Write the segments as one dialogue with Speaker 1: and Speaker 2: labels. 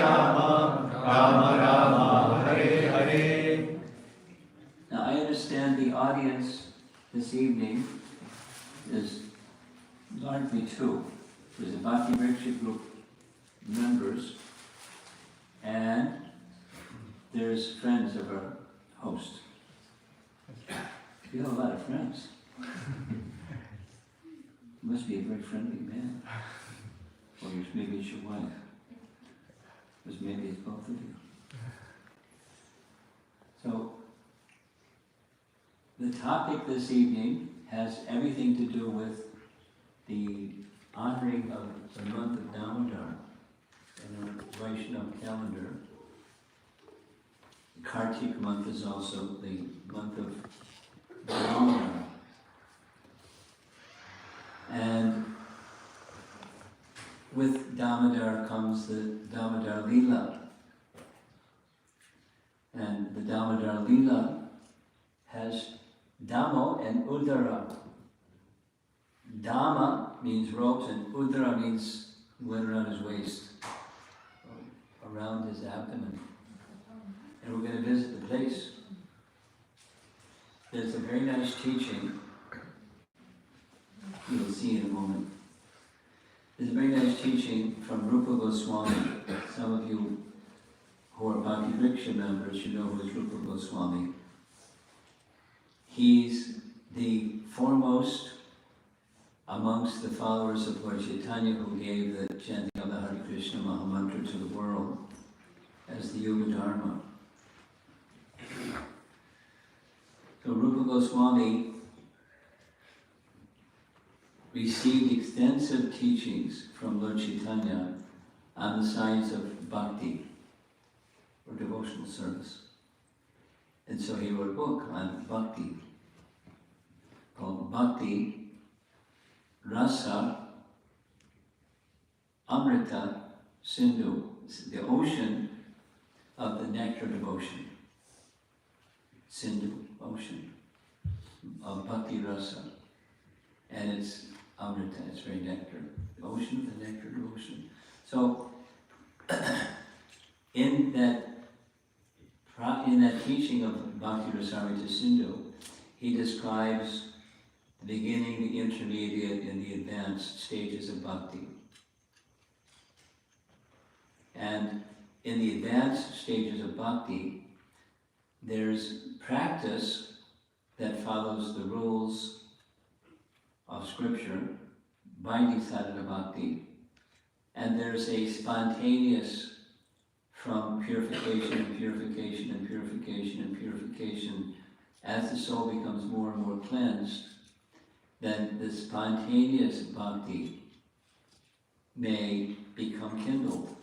Speaker 1: Rama, Rama Rama, Hare Hare.
Speaker 2: Now I understand the audience this evening is largely two. There's a Bhakti Vriksha group members, and there's friends of our host. You have a lot of friends. You must be a very friendly man. Or maybe it's your wife. Because maybe it's both of you. So, the topic this evening has everything to do with the honoring of the month of Damodar in our Vaishnava calendar. The Kartik month is also the month of Damodar. And with Damodar comes the Damodara Lila. And the Damodara Lila has Damo and Udara. Dama means ropes and Udara means went around his waist, around his abdomen. And we're going to visit the place. There's a very nice teaching, you'll see in a moment. There's a very nice teaching from Rupa Goswami. Some of you who are Bhakti Vriksha members, you know who is Rupa Goswami. He's the foremost amongst the followers of Lord Chaitanya who gave the chanting of the Hare Krishna Mahamantra to the world as the Yuga Dharma. So Rupa Goswami received extensive teachings from Lord Chaitanya on the science of bhakti, or devotional service. And so he wrote a book on bhakti called Bhakti Rasa Amrita Sindhu, the ocean of the nectar devotion. Sindhu, ocean of Bhakti Rasa. And it's Amrita, it's very nectar. The ocean of the nectar devotion. So, in that teaching of Bhakti Rasamrita Sindhu, he describes the beginning, the intermediate, and the advanced stages of bhakti. And in the advanced stages of bhakti, there's practice that follows the rules of scripture, binding sadhana bhakti, and there's a spontaneous from purification and purification and purification and purification. As the soul becomes more and more cleansed, then the spontaneous bhakti may become kindled.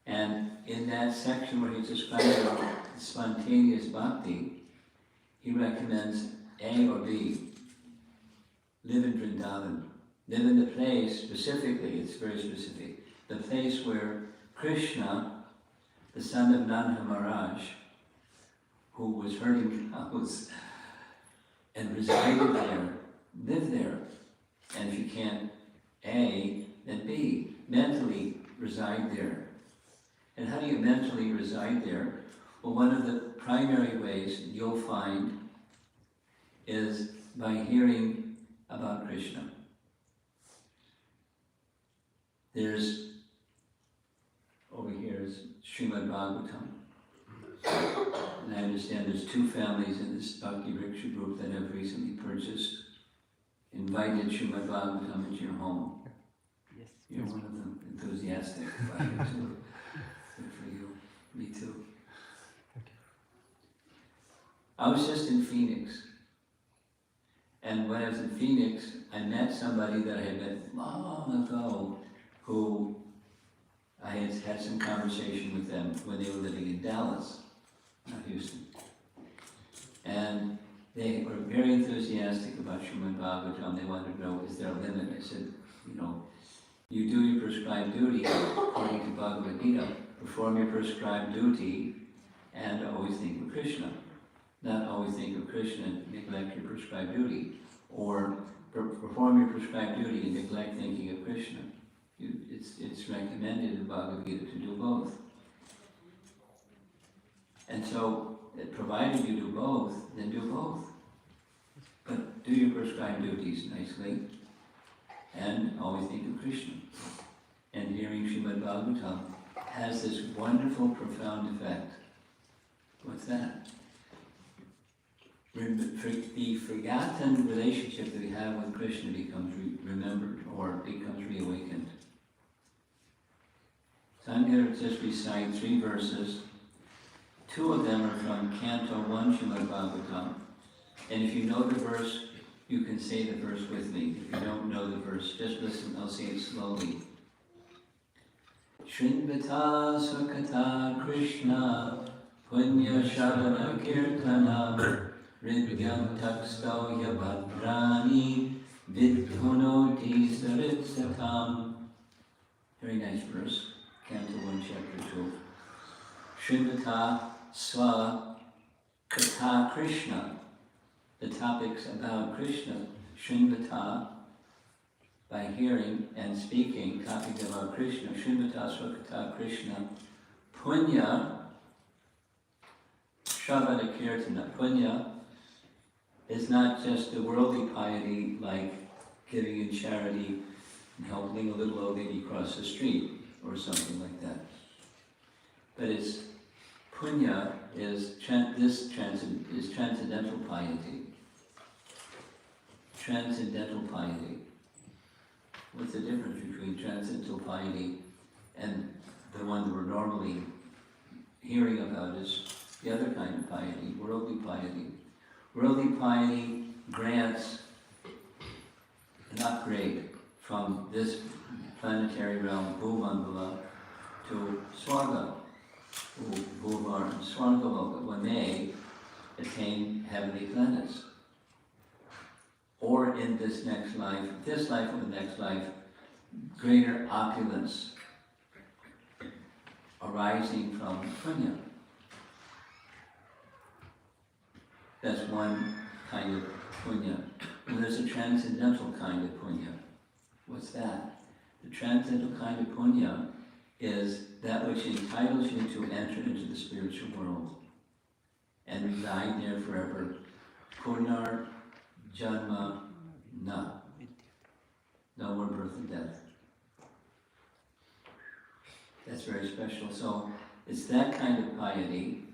Speaker 2: And in that section where he's describing spontaneous bhakti, he recommends A or B. Live in Vrindavan. Live in the place, specifically, it's very specific, the place where Krishna, the son of Nanda Maharaj, who was herding cows and resided there, live there. And if you can't A, then B, mentally reside there. And how do you mentally reside there? Well, one of the primary ways you'll find is by hearing about Krishna. There's, over here is Srimad Bhagavatam. And I understand there's two families in this Bhakti Vriksha group that have recently purchased, invited Srimad Bhagavatam into your home.
Speaker 3: Yes.
Speaker 2: You're one of them, enthusiastic about it too. Good for you. Me too.
Speaker 3: Okay.
Speaker 2: I was just in Phoenix. And when I was in Phoenix, I met somebody that I had met long ago who I had had some conversation with them when they were living in Dallas, not Houston. And they were very enthusiastic about Srimad Bhagavatam. They wanted to know, is there a limit? I said, you do your prescribed duty according to Bhagavad Gita. Perform your prescribed duty and always think of Krishna. Not always think of Krishna and neglect your prescribed duty. Or perform your prescribed duty and neglect thinking of Krishna. It's recommended in Bhagavad Gita to do both. And so, provided you do both, then do both. But do your prescribed duties nicely, and always think of Krishna. And hearing Srimad Bhagavatam has this wonderful, profound effect. What's that? The forgotten relationship that we have with Krishna becomes remembered, or becomes reawakened. So I'm going to just recite 3 verses. 2 of them are from Canto 1, Srimad Bhagavatam. And if you know the verse, you can say the verse with me. If you don't know the verse, just listen, I'll say it slowly. Shrinvata Sukata Krishna Punya Shavana Kirtana Ridyam Taksto Yabhadrani Vidhunoti Saritsatam. Very nice verse. Canto 1, chapter 2. Shrinvata Swa Kata Krishna. The topics about Krishna. Shrinvata, by hearing and speaking, topics about Krishna. Shrinvata Swa Kata Krishna. Punya Shavana Kirtana. Punya is not just the worldly piety like giving in charity and helping a little old lady cross the street or something like that. But it's punya is transcendental piety. Transcendental piety. What's the difference between transcendental piety and the one that we're normally hearing about is the other kind of piety, worldly piety. Worldly piety grants an upgrade from this planetary realm, Bhuvandala, to Swarga, Bhuvar and Swargaloka, when they attain heavenly planets. Or in this next life or the next life, greater opulence arising from punya. That's one kind of punya. And there's a transcendental kind of punya. What's that? The transcendental kind of punya is that which entitles you to enter into the spiritual world and reside there forever. Punar Janma Na. No more birth and death. That's very special. So it's that kind of piety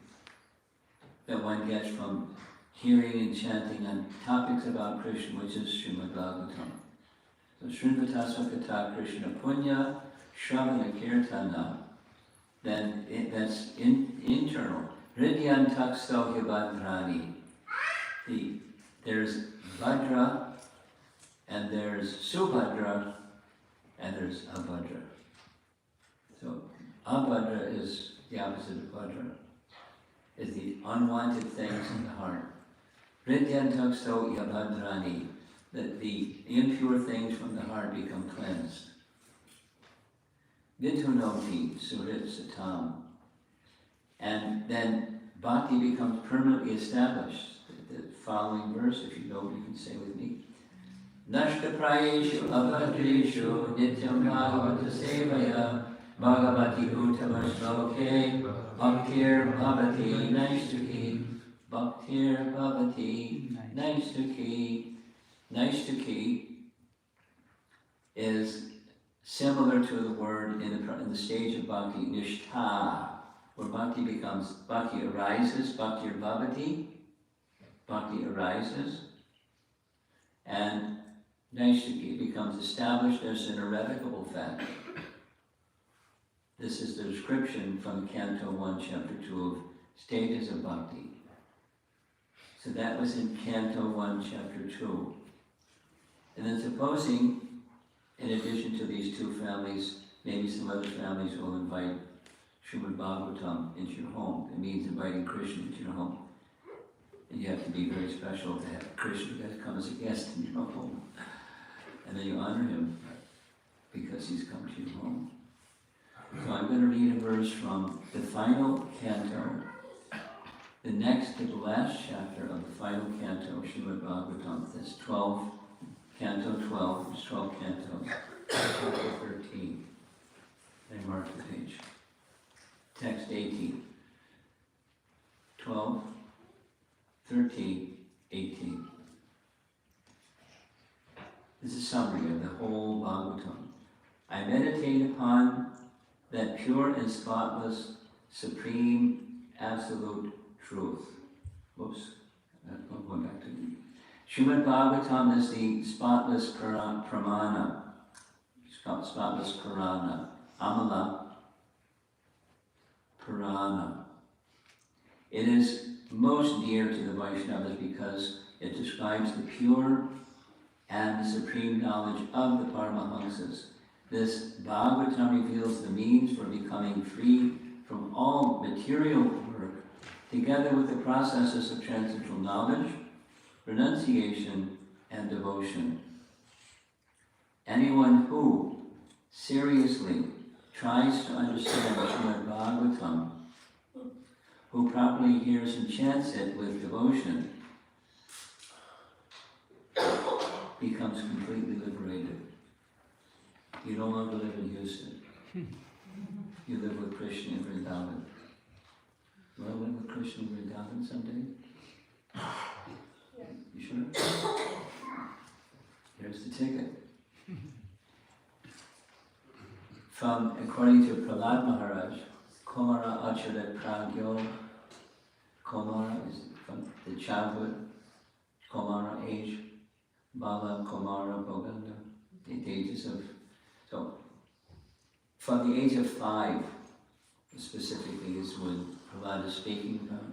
Speaker 2: that one gets from hearing and chanting on topics about Krishna, which is Srimad Bhagavatam. So Shrinvata Sukata Krishna Punya Shravana Kirtana, then that's internal. Ridyan Taksto Hibhadrani. There's Bhadra, and there's Subhadra, and there's Abhadra. So Abhadra is the opposite of Bhadra, is the unwanted things in the heart. Ridyan Taksto Yabhadrani, that the impure things from the heart become cleansed. Vidhunoti Surit Satam. And then bhakti becomes permanently established. The following verse, if you know, you can say with me. Nashta prayeshu abhadreshu nityam bhagavata sevaya bhagavati uttama shloke bhaktir bhavati naishtuki bhaktir bhavati naishtuki. Naishtuki is similar to the word in the stage of bhakti, nishtha, where bhakti arises, bhaktir bhavati, bhakti arises, and naishtuki becomes established as an irrevocable fact. This is the description from Canto 1, Chapter 2 of stages of bhakti. So that was in Canto 1, Chapter 2. And then supposing, in addition to these 2 families, maybe some other families will invite Srimad Bhagavatam into your home. It means inviting Krishna into your home. And you have to be very special to have Krishna come as a guest in your home. And then you honor him because he's come to your home. So I'm going to read a verse from the final canto, the next to the last chapter of the final canto of Srimad Bhagavatam. That's 12, Canto 12, there's 12 cantos. chapter 13. I mark the page. Text 18. 12, 13, 18. This is a summary of the whole Bhagavatam. I meditate upon that pure and spotless, supreme, absolute truth. Whoops, I'm going back to the Srimad Bhagavatam is the spotless pramana, spotless Purana, Amala Purana. It is most dear to the Vaishnavas because it describes the pure and the supreme knowledge of the Paramahamsas. This Bhagavatam reveals the means for becoming free from all material work, together with the processes of transcendental knowledge, renunciation, and devotion. Anyone who seriously tries to understand Srimad Bhagavatam, who properly hears and chants it with devotion, becomes completely liberated. You no longer live in Houston. You live with Krishna in Vrindavan. You want to live with Krishna in Vrindavan someday? You sure? Here's the ticket. According to Prahlad Maharaj, Kumara Acharat Pragyo, Kumara is from the childhood, Kumara age, Bala, Kumara, Boganda, the ages of, so from the age of 5, specifically is when Prahlad is speaking about.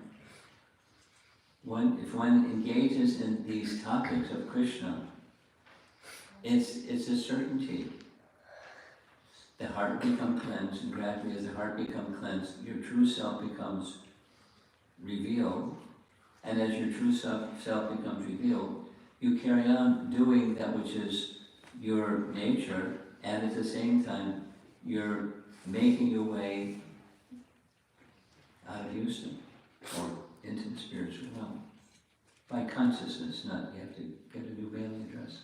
Speaker 2: If one engages in these topics of Krishna, it's a certainty. The heart becomes cleansed, and gradually as the heart becomes cleansed, your true self becomes revealed. And as your true self becomes revealed, you carry on doing that which is your nature, and at the same time, you're making your way out of Houston, or into the spiritual realm. By consciousness, not you have to get a new mailing address.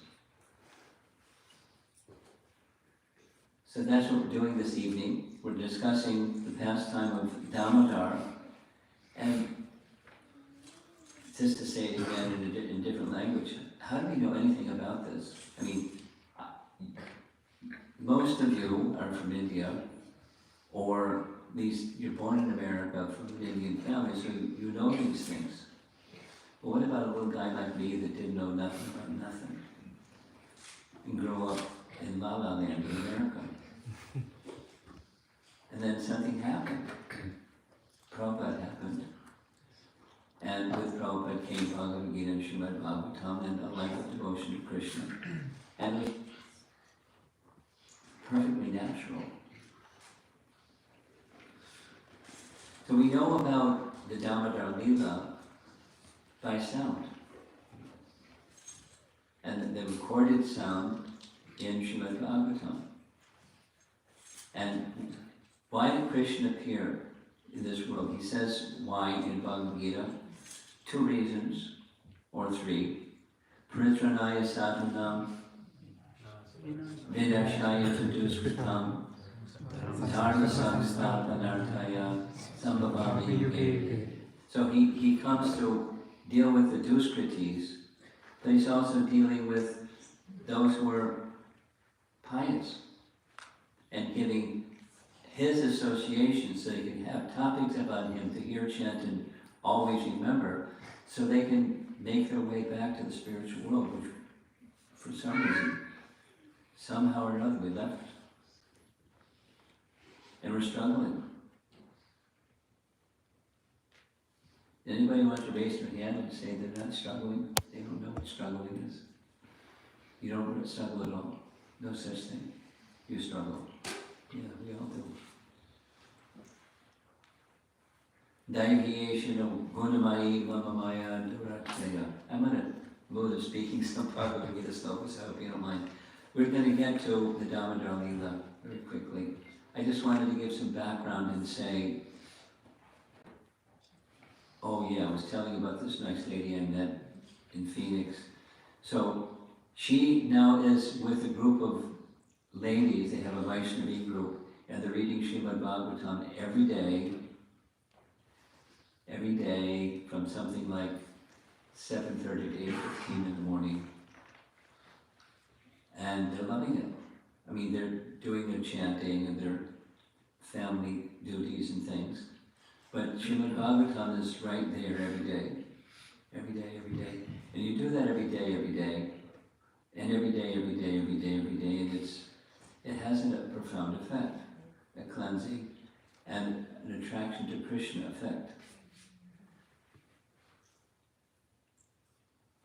Speaker 2: So that's what we're doing this evening. We're discussing the pastime of Damodara, and just to say it again in different language, how do we know anything about this? I mean, most of you are from India, or at least you're born in America from an Indian family, so you know these things. But what about a little guy like me that didn't know nothing about nothing and grew up in La La Land in America? And then something happened. Prabhupada happened. And with Prabhupada came Bhagavad Gita and Srimad Bhagavatam and a life of devotion to Krishna. And it was perfectly natural. So we know about the Damodara Lila by sound. And the recorded sound in Srimad Bhagavatam. And why did Krishna appear in this world? He says why in Bhagavad Gita. 2 reasons, or 3. Paritranaya sadhanam, vidashaya taduskritam, dharma samsthapanarthaya, sambhavami yuge. So he comes to deal with the duskritis, but he's also dealing with those who are pious and giving his association so they can have topics about him to hear, chant, and always remember, so they can make their way back to the spiritual world, which for some reason, somehow or another, we left. And we're struggling. Anybody want to raise their hand and say they're not struggling? They don't know what struggling is. You don't struggle at all. No such thing. You struggle. Yeah, we all do. Daiviyeshana gunamayi mamamaya durakteya. I'm going to move to speaking some Bhagavad Gita slokas, I hope you don't mind. We're going to get to the Damodara Lila very quickly. I just wanted to give some background and say, oh yeah, I was telling you about this nice lady I met in Phoenix. So she now is with a group of ladies, they have a Vaishnavi group, and they're reading Srimad Bhagavatam every day from something like 7:30 to 8:15 in the morning. And they're loving it. I mean, they're doing their chanting and their family duties and things. But Srimad Bhagavatam is right there every day. Every day, every day. And you do that every day, and every day, and it has a profound effect, a cleansing and an attraction to Krishna effect.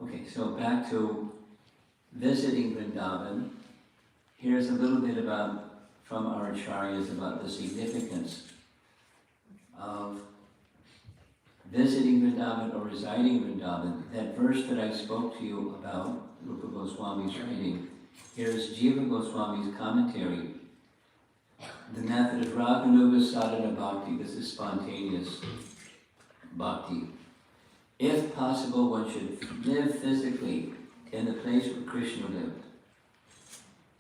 Speaker 2: Okay, so back to visiting Vrindavan. Here's a little bit from our acharyas about the significance of visiting Vrindavan or residing in Vrindavan. That verse that I spoke to you about, Rupa Goswami's writing, here's Jiva Goswami's commentary. The method of Raganuga Sadhana Bhakti, this is spontaneous bhakti. If possible, one should live physically in the place where Krishna lived,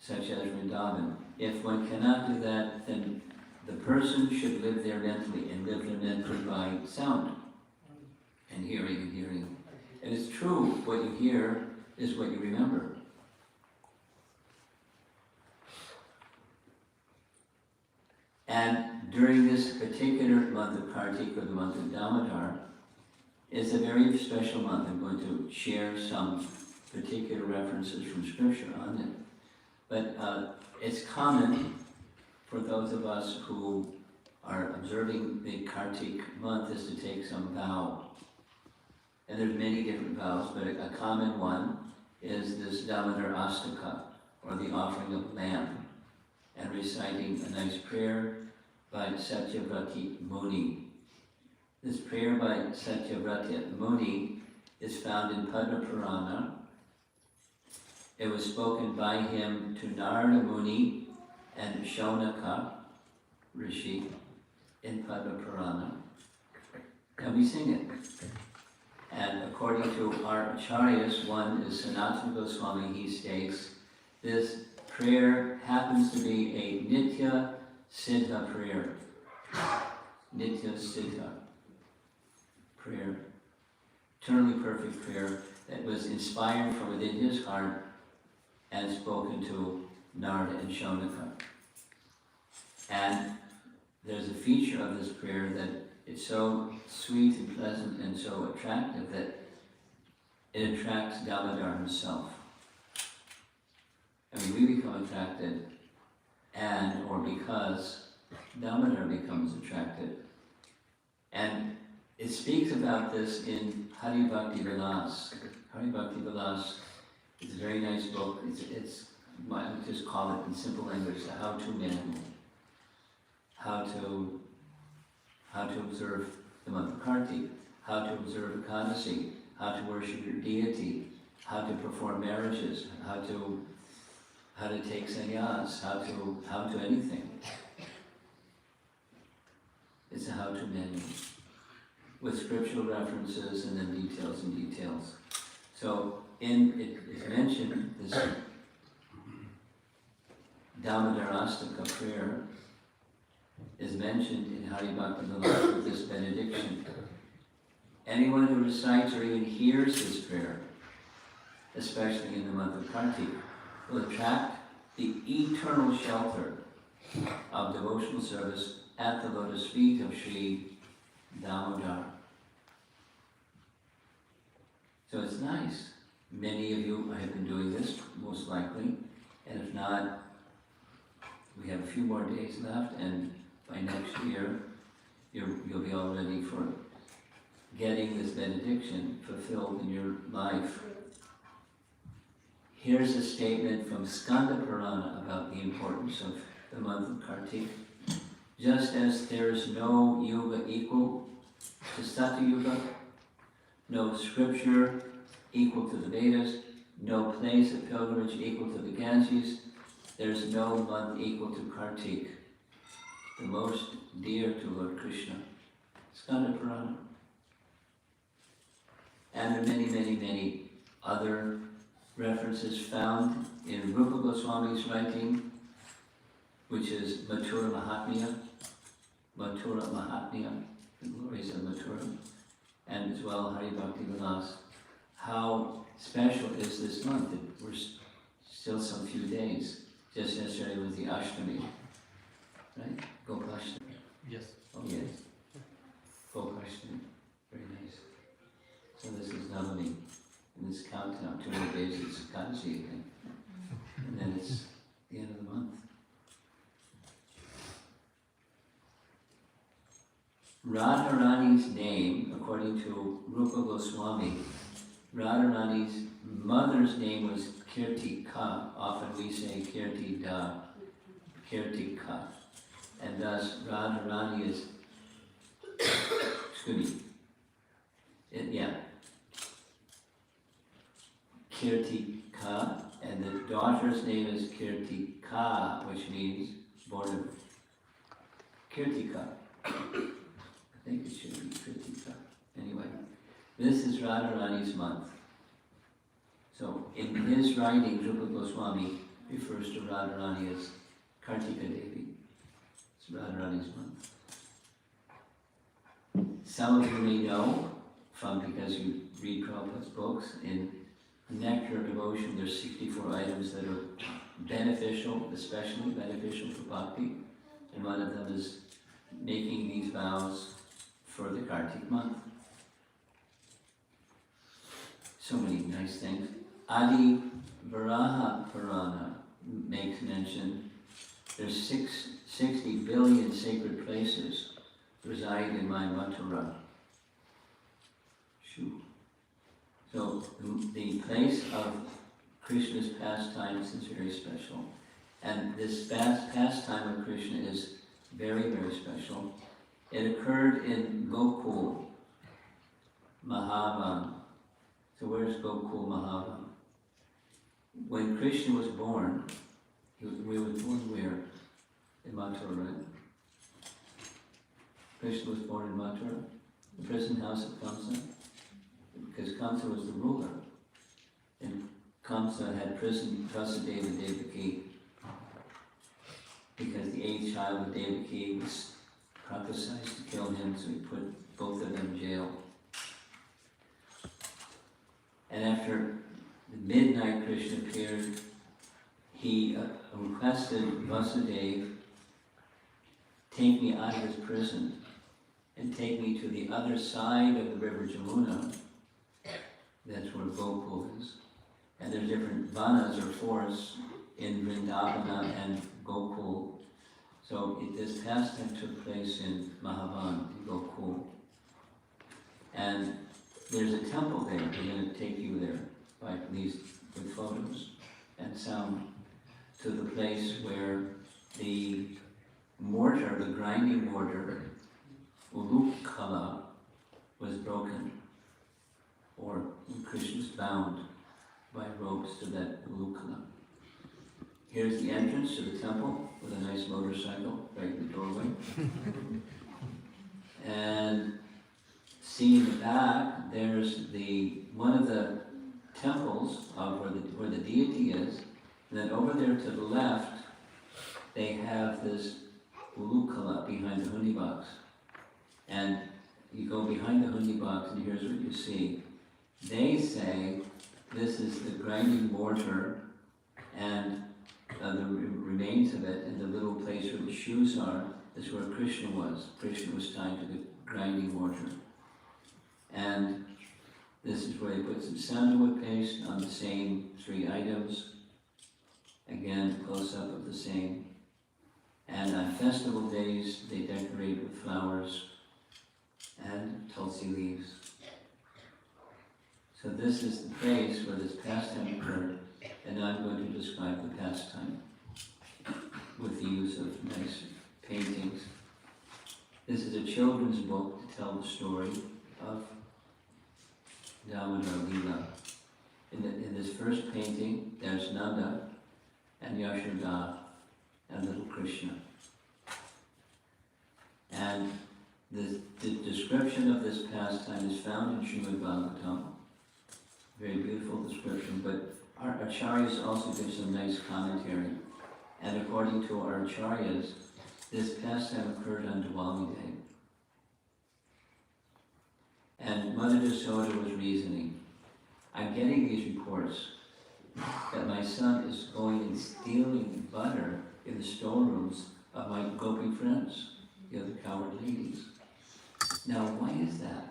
Speaker 2: such as Vrindavan. If one cannot do that, then the person should live there mentally, and live there mentally by sound and hearing and hearing. And it's true, what you hear is what you remember. And during this particular month of Kartik, or the month of Damodar, it's a very special month. I'm going to share some particular references from scripture on it. But it's common for those of us who are observing the Kartik month is to take some vow. And there's many different vows, but a common one is this Damodara Astaka, or the offering of lamb, and reciting a nice prayer by Satyavrati Muni. This prayer by Satyavrati Muni is found in Padma Purana. It was spoken by him to Narada Muni and Shaunaka Rishi in Padma Purana. And we sing it. And according to our acharyas, one is Sanatana Goswami, he states, this prayer happens to be a Nitya Siddha prayer. Nitya Siddha prayer. Eternally perfect prayer that was inspired from within his heart and spoken to Narada and Shaunaka. And there's a feature of this prayer that it's so sweet and pleasant and so attractive that it attracts Damodar himself. I mean, we become attracted, or because Damodar becomes attracted. And it speaks about this in Hari Bhakti Vilas. Hari Bhakti Vilas is a very nice book. I would just call it in simple language, the how-to manual. How to observe the month of Kartik, how to observe Ekadasi, how to worship your deity, how to perform marriages, how to take sannyas, how to anything. It's a how-to manual with scriptural references and then details. So it's mentioned this Damodara Astaka prayer is mentioned in Hari Bhakti Vilas with this benediction. Anyone who recites or even hears this prayer, especially in the month of Kartik, will attract the eternal shelter of devotional service at the lotus feet of Sri Damodar. So it's nice. Many of you have been doing this, most likely, and if not, we have a few more days left, and by next year, you'll be all ready for getting this benediction fulfilled in your life. Here's a statement from Skanda Purana about the importance of the month of Kartik. Just as there is no yuga equal to Satya Yuga, no scripture equal to the Vedas, no place of pilgrimage equal to the Ganges, there's no month equal to Kartik, the most dear to Lord Krishna. Skanda Purana. And there are many other references found in Rupa Goswami's writing which is Mathura Mahatmya, the glories of Mathura, and as well Hari Bhakti Vilas. How special is this month? We're still some few days. Just yesterday was the Ashtami, right? Gopashtami.
Speaker 3: Yes.
Speaker 2: Oh yes. Gopashtami. Very nice. So this is Navami. In this countdown, 2 more days it's Kanji again. And then it's the end of the month. Radharani's name, according to Rupa Goswami, Radharani's mother's name was Kirtika. Often we say Kirtida, Kirtika. And thus Radharani is, excuse me, Kirtika, and the daughter's name is Kirtika, which means born of Kirtika. I think it should be Kirtika. Anyway, this is Radharani's month. So in his writings, Rupa Goswami refers to Radharani as Kartika Devi. It's Radharani's month. Some of you may know, because you read Prabhupada's books, in Nectar of Devotion there's 64 items that are beneficial, especially beneficial for bhakti, and one of them is making these vows for the Kartik month. So many nice things. Adi Varaha Purana makes mention there's 60 billion sacred places reside in my Mathura. So the place of Krishna's pastimes is very special. And this pastime of Krishna is very, very special. It occurred in Gokul, Mahavan. So where's Gokul Mahavan? When Krishna was born, he was born where? In Mathura, right? Krishna was born in Mathura, the prison house of Kamsa, because Kamsa was the ruler. And Kamsa had prisoned Vasudeva Devaki because the 8th child of Devaki was prophesied to kill him, so he put both of them in jail. And after midnight Krishna appeared, he requested Vasudeva, take me out of this prison and take me to the other side of the river Jamuna. That's where Gokul is. And there's different vanas or forests in Vrindavana and Gokul. So this pastime took place in Mahavan, in Gokul. And there's a temple there. We're going to take you there by these with photos and sound to the place where the mortar, the grinding mortar, Ulukala, was broken, or Krishna was bound by ropes to that Ulukala. Here's the entrance to the temple with a nice motorcycle right in the doorway. And see in the back, there's one of the temples of where the deity is. And then over there to the left, they have this Ulukala behind the hundi box. And you go behind the hundi box and here's what you see. They say this is the grinding mortar and the remains of it, and the little place where the shoes are is where Krishna was. Krishna was tied to the grinding mortar. And this is where they put some sandalwood paste on the same 3 items. Again, close-up of the same. And on festival days, they decorate with flowers and tulsi leaves. So this is the place where this pastime occurred, and I'm going to describe the pastime with the use of nice paintings. This is a children's book to tell the story of Damodara Lila. In this first painting, there's Nanda and Yashoda and little Krishna. And the description of this pastime is found in Srimad Bhagavatam. Very beautiful description, but our acharyas also give some nice commentary. And according to our acharyas, this pastime occurred on Diwali Day. And Mother Yasoda was reasoning, I'm getting these reports that my son is going and stealing butter in the storerooms of my gopi friends, the other coward ladies. Now, why is that?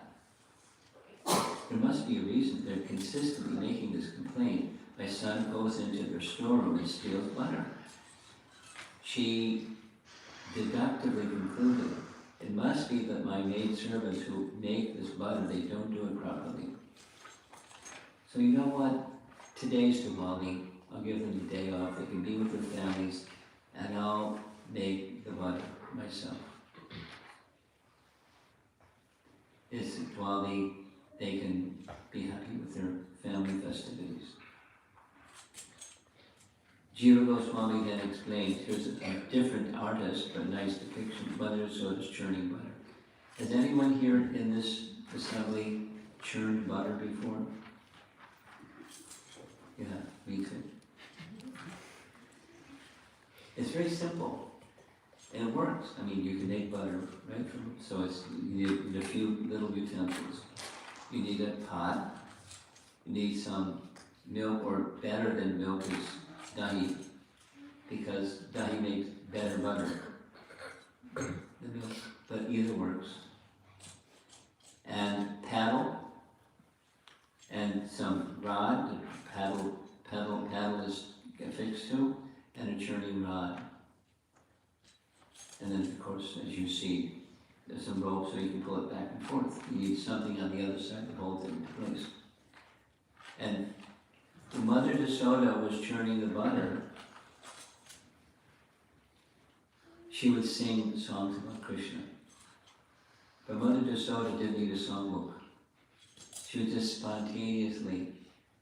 Speaker 2: There must be a reason. They're consistently making this complaint. My son goes into their storeroom and steals butter. She deductively concluded, it must be that my maidservants who make this butter, they don't do it properly. So you know what? Today's Diwali. I'll give them the day off. They can be with their families, and I'll make the butter myself. It's Diwali. They can be happy with their family festivities. Jiva Goswami then explains, here's a different artist, but a nice depiction. Mother Yasoda's churning butter. Has anyone here in this assembly churned butter before? Yeah, me too. It's very simple, and it works. I mean, you can make butter, right? So you need a few little utensils. You need a pot. You need some milk, or better than milk is dahi, because dahi makes better butter than milk, but either works. And paddle, and some rod, the paddle is affixed to, and a churning rod. And then, of course, as you see, there's some rope so you can pull it back and forth. You need something on the other side to hold it into place. And when Mother Yasoda was churning the butter, she would sing songs about Krishna. But Mother Yasoda didn't need a songbook. She would just spontaneously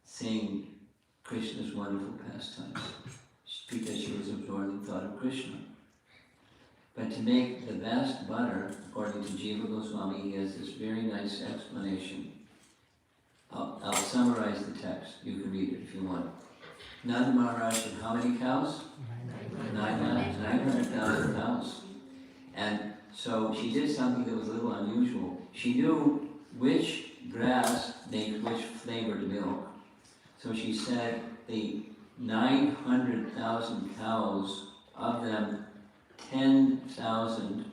Speaker 2: sing Krishna's wonderful pastimes because she was absorbed in thought of Krishna. But to make the best butter, according to Jiva Goswami, he has this very nice explanation. I'll summarize the text. You can read it if you want. Nanda Maharaj had how many cows? 900,000 cows. And so she did something that was a little unusual. She knew which grass makes which flavored milk. So she said the 900,000 cows, of them 10,000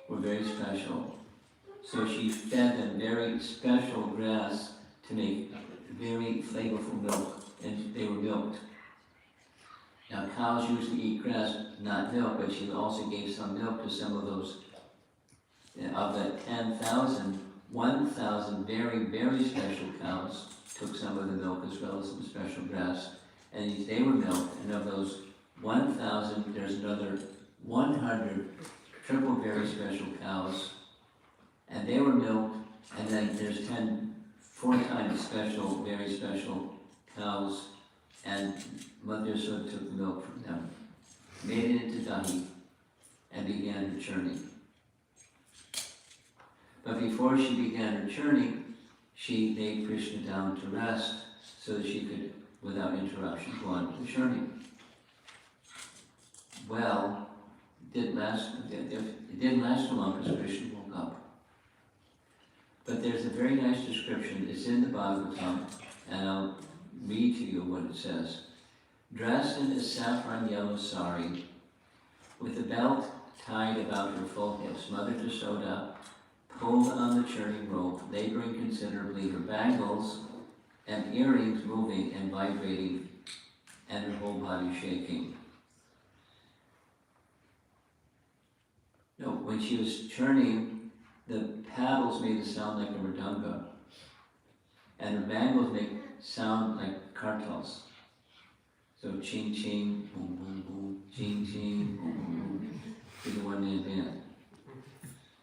Speaker 2: were very special. So she fed them very special grass to make very flavorful milk, and they were milked. Now cows usually eat grass, not milk, but she also gave some milk to some of those. Of that 10,000, 1,000 very, very special cows took some of the milk as well as some special grass, and they were milked. And of those 1,000, there's another 100 triple very special cows, and they were milked. And then there's 4 times special, very special cows, and Mother Yasoda took the milk from them, made it into dahi, and began her churning. But before she began her churning, she laid Krishna down to rest so that she could, without interruption, go on with the churning. Well, it didn't last so long because Krishna woke up. But there's a very nice description. It's in the Bhagavatam, and I'll read to you what it says. Dressed in a saffron yellow sari, with a belt tied about her full hips, Mother Yasoda pulled on the churning rope, laboring considerably, her bangles and earrings moving and vibrating, and her whole body shaking. No, when she was churning, the paddles made a sound like a mridanga, and her bangles make sound like kartals. So ching ching, boom boom boom, ching ching, boom boom boom. Is a one-man band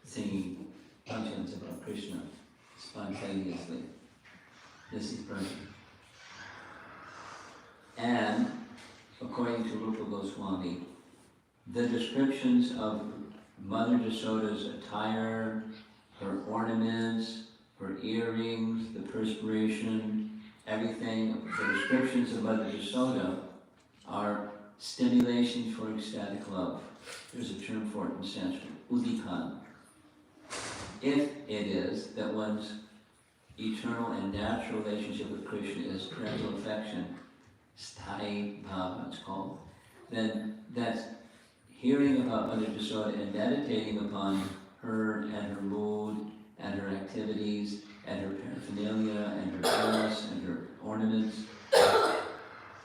Speaker 2: singing bhajans about Krishna spontaneously. This is Brahma. And according to Rupa Goswami, the descriptions of Mother Yasoda's attire, her ornaments, her earrings, the perspiration, everything, the descriptions of Mother Yasoda are stimulation for ecstatic love. There's a term for it in Sanskrit, udipan. If it is that one's eternal and natural relationship with Krishna is parental affection, sthai bhava it's called, then that's hearing about Mother Yasoda and meditating upon her and her mood and her activities and her paraphernalia and her dress and her ornaments.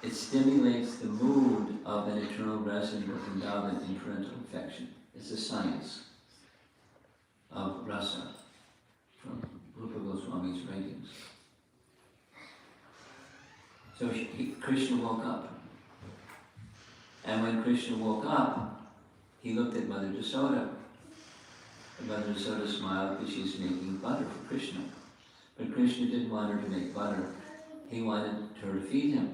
Speaker 2: It stimulates the mood of an eternal resident of Vrindavan in parental affection. It's a science of rasa from Rupa Goswami's writings. So Krishna woke up. And when Krishna woke up, he looked at Mother Yasoda. And Mother Yasoda smiled because she's making butter for Krishna. But Krishna didn't want her to make butter. He wanted her to feed him.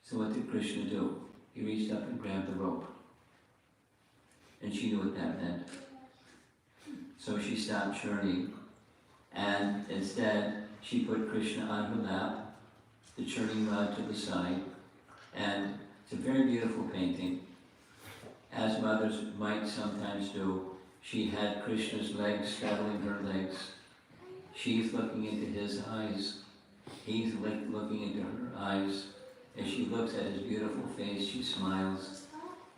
Speaker 2: So what did Krishna do? He reached up and grabbed the rope. And she knew what that meant. So she stopped churning. And instead, she put Krishna on her lap, the churning rod to the side, and it's a very beautiful painting. As mothers might sometimes do, she had Krishna's legs straddling her legs. She's looking into his eyes. He's looking into her eyes. As she looks at his beautiful face, she smiles.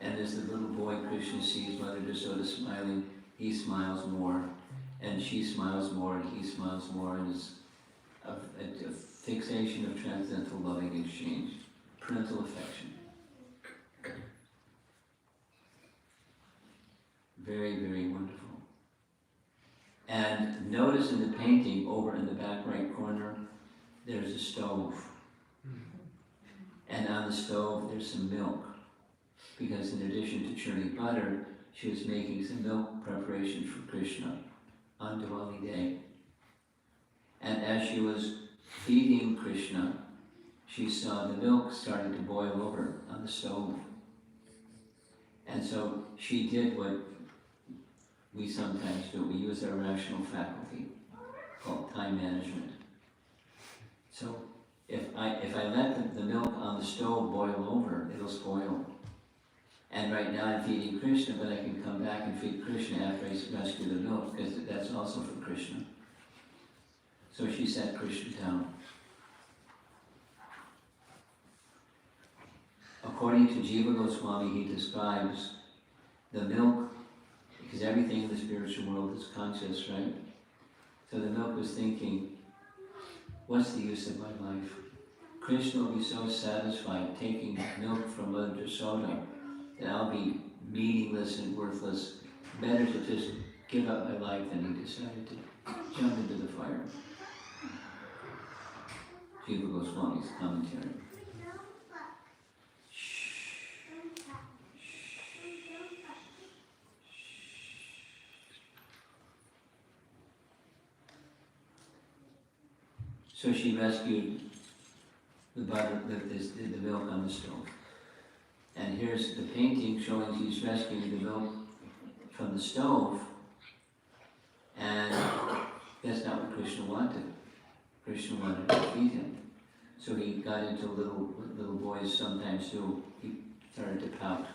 Speaker 2: And as the little boy Krishna sees Mother Yasoda smiling, he smiles more. And she smiles more, and he smiles more. And it's a fixation of transcendental loving exchange, parental affection. Very, very wonderful. And notice in the painting, over in the back right corner, there's a stove. And on the stove, there's some milk. Because in addition to churning butter, she was making some milk preparation for Krishna on Diwali day. And as she was feeding Krishna, she saw the milk starting to boil over on the stove. And so she did what we sometimes do. We use our rational faculty called time management. So if I let the milk on the stove boil over, it'll spoil. And right now I'm feeding Krishna, but I can come back and feed Krishna after I rescue the milk, because that's also for Krishna. So she sat Krishna down. According to Jiva Goswami, he describes the milk, because everything in the spiritual world is conscious, right? So the milk was thinking, what's the use of my life? Krishna will be so satisfied taking milk from Mother Yasoda that I'll be meaningless and worthless. Better to just give up my life. Than he decided to jump into the fire. Jiva Goswami's commentary. So she rescued the butter, the milk on the stove. And here's the painting showing she's rescuing the milk from the stove. And that's not what Krishna wanted. Krishna wanted to feed him. So he got into little boys sometimes do. He started to pout.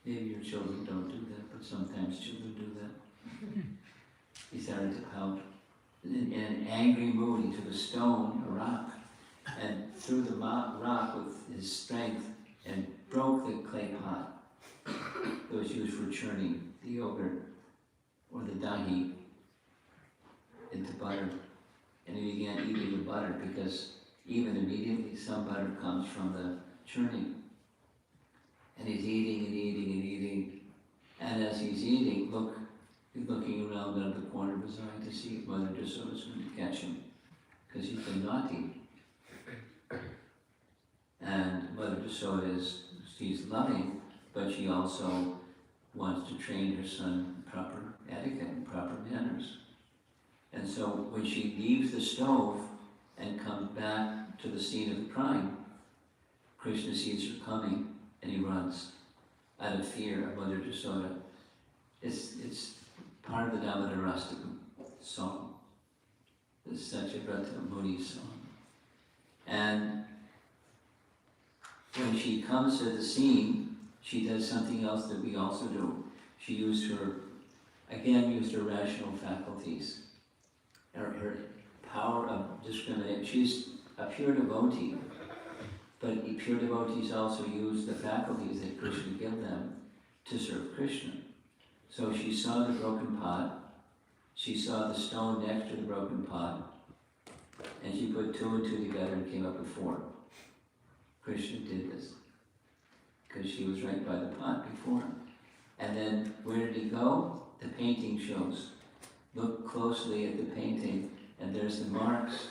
Speaker 2: Maybe your children don't do that, but sometimes children do that. He started to pout. In an angry mood, he took a stone, a rock, and threw the rock with his strength and broke the clay pot that was used for churning the yogurt or the dahi into butter. And he began eating the butter, because even immediately some butter comes from the churning. And he's eating and eating and eating. And as he's eating, he's looking around out of the corner of his eye to see if Mother Yasoda is going to catch him, because he's been naughty. And Mother Yasoda she's loving, but she also wants to train her son in proper etiquette and proper manners. And so when she leaves the stove and comes back to the scene of the crime, Krishna sees her coming and he runs out of fear of Mother Yasoda. It's part of the Damodara song, the Satyavrata Muni's song. And when she comes to the scene, she does something else that we also do. She used her rational faculties, her power of discrimination. She's a pure devotee, but pure devotees also use the faculties that Krishna give them to serve Krishna. So she saw the broken pot, she saw the stone next to the broken pot, and she put 2 and 2 together and came up with 4. Krishna did this because she was right by the pot before. And then where did he go? The painting shows. Look closely at the painting, and there's the marks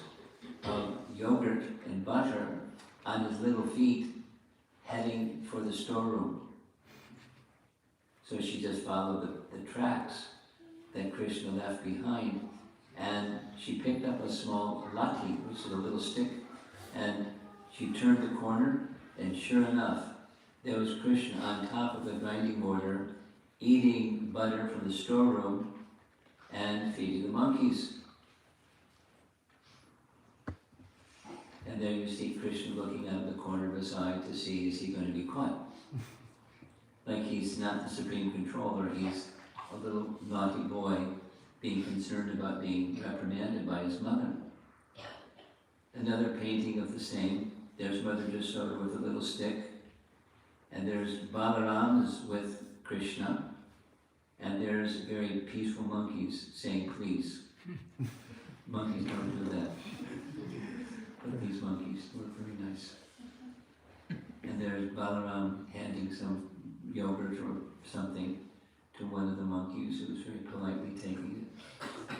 Speaker 2: of yogurt and butter on his little feet heading for the storeroom. So she just followed the tracks that Krishna left behind, and she picked up a small lati, which is a little stick, and she turned the corner, and sure enough, there was Krishna on top of the grinding mortar, eating butter from the storeroom and feeding the monkeys. And there you see Krishna looking out of the corner of his eye to see, is he going to be caught? Like he's not the supreme controller, he's a little naughty boy being concerned about being reprimanded by his mother. Another painting of the same. There's Mother Yasoda with a little stick, and there's Balaram with Krishna, and there's very peaceful monkeys saying please. Monkeys don't do that, but these monkeys look very nice. And there's Balaram handing some yogurt or something to one of the monkeys who was very politely taking it.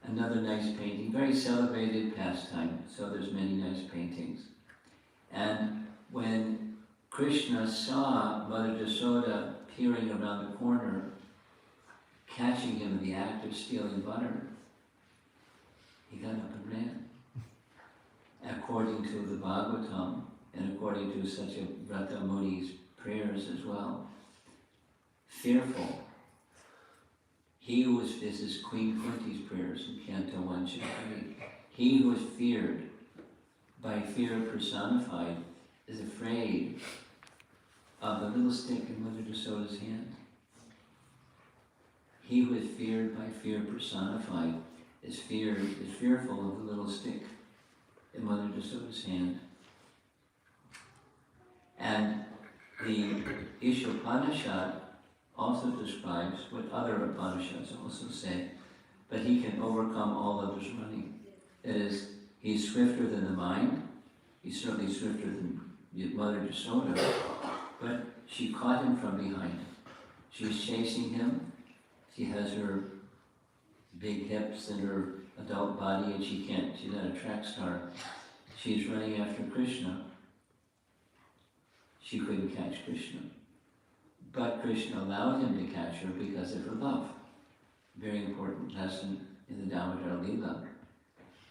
Speaker 2: Another nice painting, very celebrated pastime, so there's many nice paintings. And when Krishna saw Mother Yasoda peering around the corner, catching him in the act of stealing butter, he got up and ran. According to the Bhagavatam, and according to Satyavrata Muni's prayers as well, fearful. He who was, this is Queen Kunti's prayers in Canto 1, Chapter 8. He who is feared, by fear personified, is afraid of the little stick in Mother Yasoda's hand. He who is feared by fear personified is fearful of the little stick in Mother Yasoda's hand. And the Ishopanishad also describes what other Upanishads also say, but he can overcome all others running. That is, he's swifter than the mind, he's certainly swifter than Mother Yasoda, but she caught him from behind. She's chasing him, she has her big hips and her adult body, and she's not a track star. She's running after Krishna. She couldn't catch Krishna. But Krishna allowed him to catch her because of her love. Very important lesson in the Damodara Lila.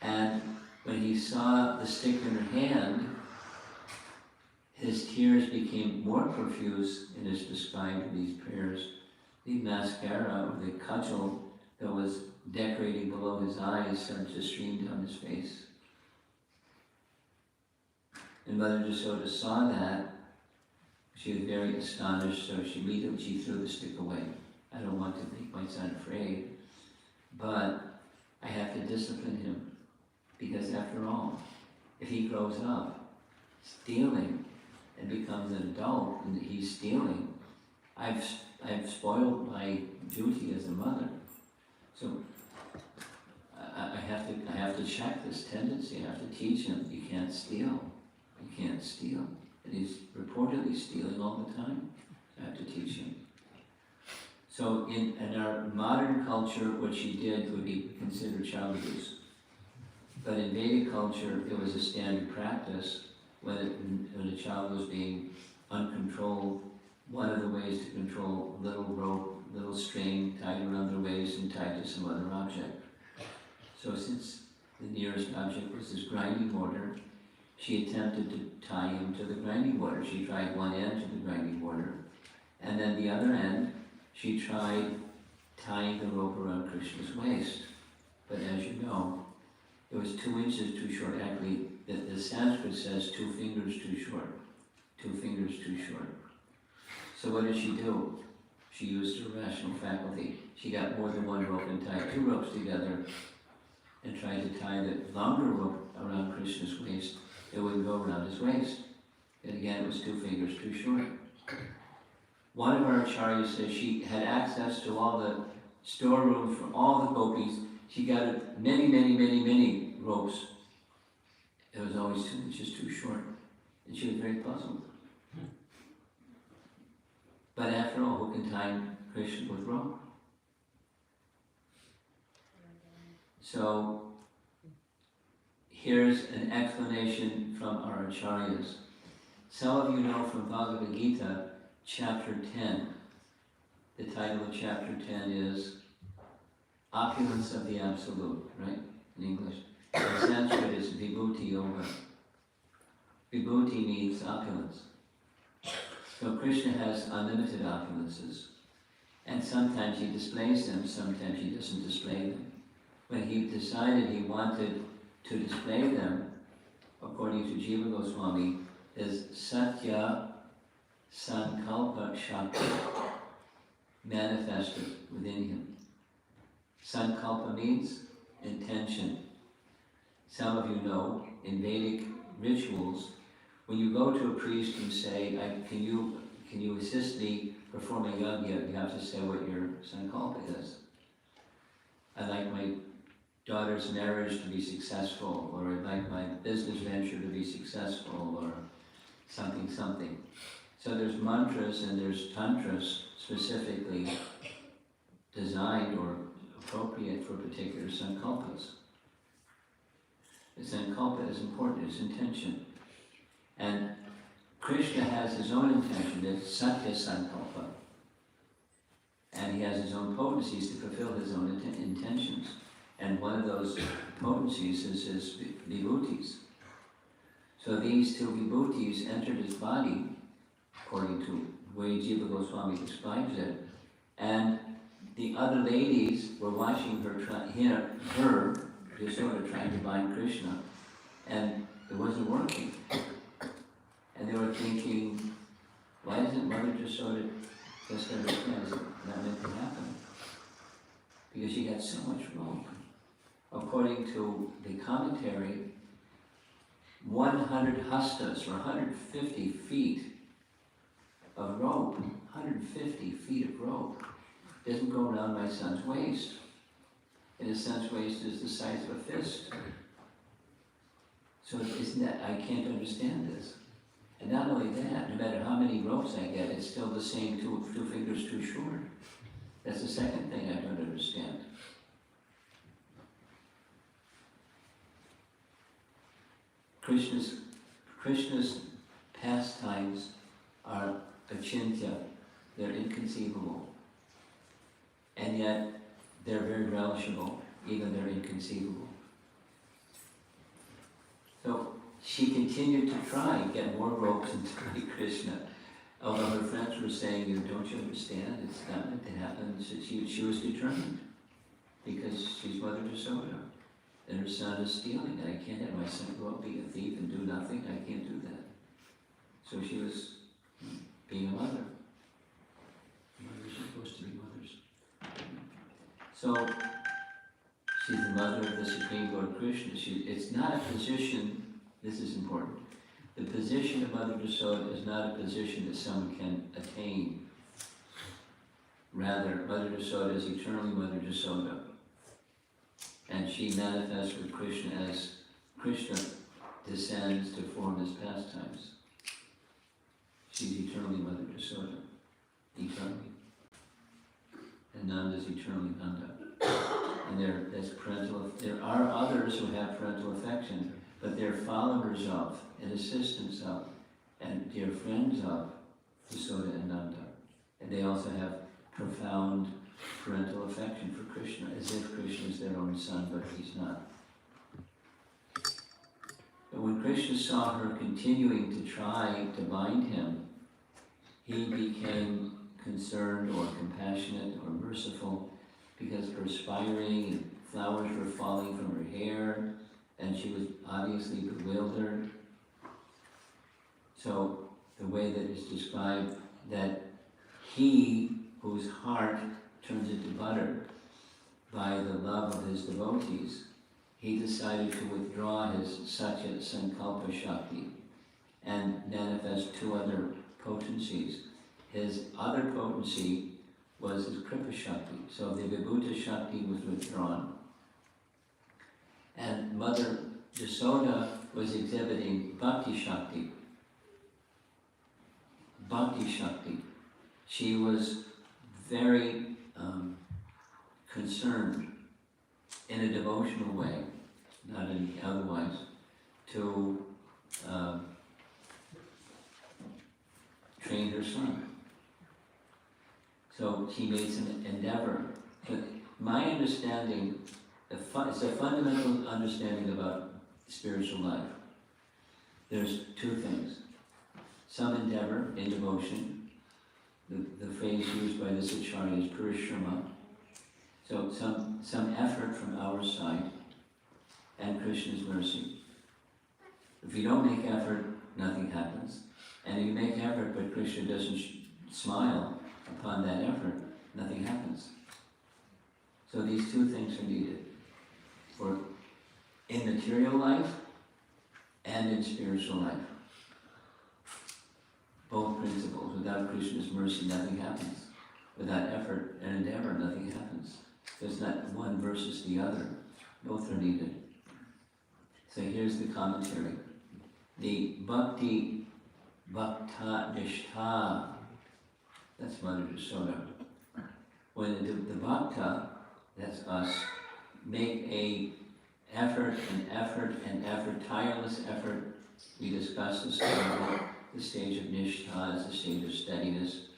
Speaker 2: And when he saw the stick in her hand, his tears became more profuse, and is described in these prayers. The mascara, or the cudgel that was decorating below his eyes, started to stream down his face. And Mother Yasoda saw that. She was very astonished, so she immediately threw the stick away. I don't want to make my son afraid, but I have to discipline him, because after all, if he grows up stealing and becomes an adult and he's stealing, I've spoiled my duty as a mother. So I have to check this tendency. I have to teach him, you can't steal. You can't steal. And he's reportedly stealing all the time. I have to teach him. So in our modern culture, what she did would be considered child abuse. But in Vedic culture, it was a standard practice when a child was being uncontrolled. One of the ways to control, little rope, little string tied around their waist and tied to some other object. So since the nearest object was this grinding mortar, she attempted to tie him to the grinding mortar. She tried one end to the grinding mortar, and then the other end, she tried tying the rope around Krishna's waist. But as you know, It was 2 inches too short. Actually, the Sanskrit says 2 fingers too short. 2 fingers too short. So what did she do? She used her rational faculty. She got more than 1 rope and tied 2 ropes together and tried to tie the longer rope around Krishna's waist. It wouldn't go around his waist. And again, it was 2 fingers too short. One of our acharyas says she had access to all the storerooms for all the gopis. She got many ropes. It was always 2 inches too short. And she was very puzzled. But after all, who can tie Krishna with rope? So, here's an explanation from our acharyas. Some of you know from Bhagavad Gita, chapter 10. The title of chapter 10 is Opulence of the Absolute, right? In English. In Sanskrit is Vibhuti Yoga. Vibhuti means opulence. So Krishna has unlimited opulences. And sometimes he displays them, sometimes he doesn't display them. When he decided he wanted to display them, according to Jiva Goswami, is Satya Sankalpa Shakti manifested within him. Sankalpa means intention. Some of you know, in Vedic rituals, when you go to a priest and say, can you assist me performing yajna, you have to say what your sankalpa is. I'd like my daughter's marriage to be successful, or I'd like my business venture to be successful, or something. So there's mantras and there's tantras specifically designed or appropriate for particular sankalpas. The sankalpa is important, it's intention. And Krishna has his own intention, it's Satya Sankalpa. And he has his own potencies to fulfill his own intentions. And one of those potencies is his vibhutis. So these 2 vibhutis entered his body, according to the way Jiva Goswami describes it. And the other ladies were watching her, just sort of trying to bind Krishna. And it wasn't working. And they were thinking, why isn't Mother Jasoda just understand? Is it not meant to happen? Because she got so much rope. According to the commentary, 100 hastas, or 150 feet of rope, 150 feet of rope, doesn't go around my son's waist. And his son's waist is the size of a fist. So isn't that, I can't understand this. And not only that, no matter how many ropes I get, it's still the same 2 fingers too short. That's the second thing I don't understand. Krishna's pastimes are achintya, they're inconceivable. And yet, they're very relishable, even they're inconceivable. So, she continued to try and get more ropes and tie Krishna. Although her friends were saying, don't you understand, it's not meant to happen. So she was determined, because she's Mother Jasoda, and her son is stealing, and I can't have my son go out, be a thief, and do nothing. I can't do that. So she was being a mother. Mothers are supposed to be mothers. So, she's the mother of the Supreme Lord Krishna. It's not a position. This is important. The position of Mother Jasoda is not a position that someone can attain. Rather, Mother Jasoda is eternally Mother Jasoda. And she manifests with Krishna as Krishna descends to form his pastimes. She's eternally Mother Jasoda. Eternally. And Nanda is eternally Nanda. And there are others who have parental affection, but they're followers of, and assistants of, and dear friends of Yasoda and Nanda. And they also have profound parental affection for Krishna, as if Krishna is their own son, but he's not. But when Krishna saw her continuing to try to bind him, he became concerned or compassionate or merciful, because perspiring and flowers were falling from her hair, and she was obviously bewildered. So the way that it's described, that he whose heart turns into butter by the love of his devotees, he decided to withdraw his Satya Sankalpa Shakti and manifest two other potencies. His other potency was his Kripa Shakti, so the Vibhuta Shakti was withdrawn. And Mother Yasoda was exhibiting Bhakti Shakti. Bhakti Shakti. She was very concerned in a devotional way, not in otherwise, to train her son. So she made some endeavor. But my understanding, it's a fundamental understanding about spiritual life. There's two things. Some endeavor in devotion. The phrase used by this acharya is Purishrama. So some effort from our side and Krishna's mercy. If you don't make effort, nothing happens. And if you make effort but Krishna doesn't smile upon that effort, nothing happens. So these two things are needed for in material life and in spiritual life. Both principles. Without Krishna's mercy, nothing happens. Without effort and endeavor, nothing happens. There's not one versus the other. Both are needed. So here's the commentary. The bhakti, bhakta, nishtha, that's Mother Yasoda. When the bhakta, that's us, make a effort, tireless effort, we discussed this earlier. The stage of nishtha is the stage of steadiness.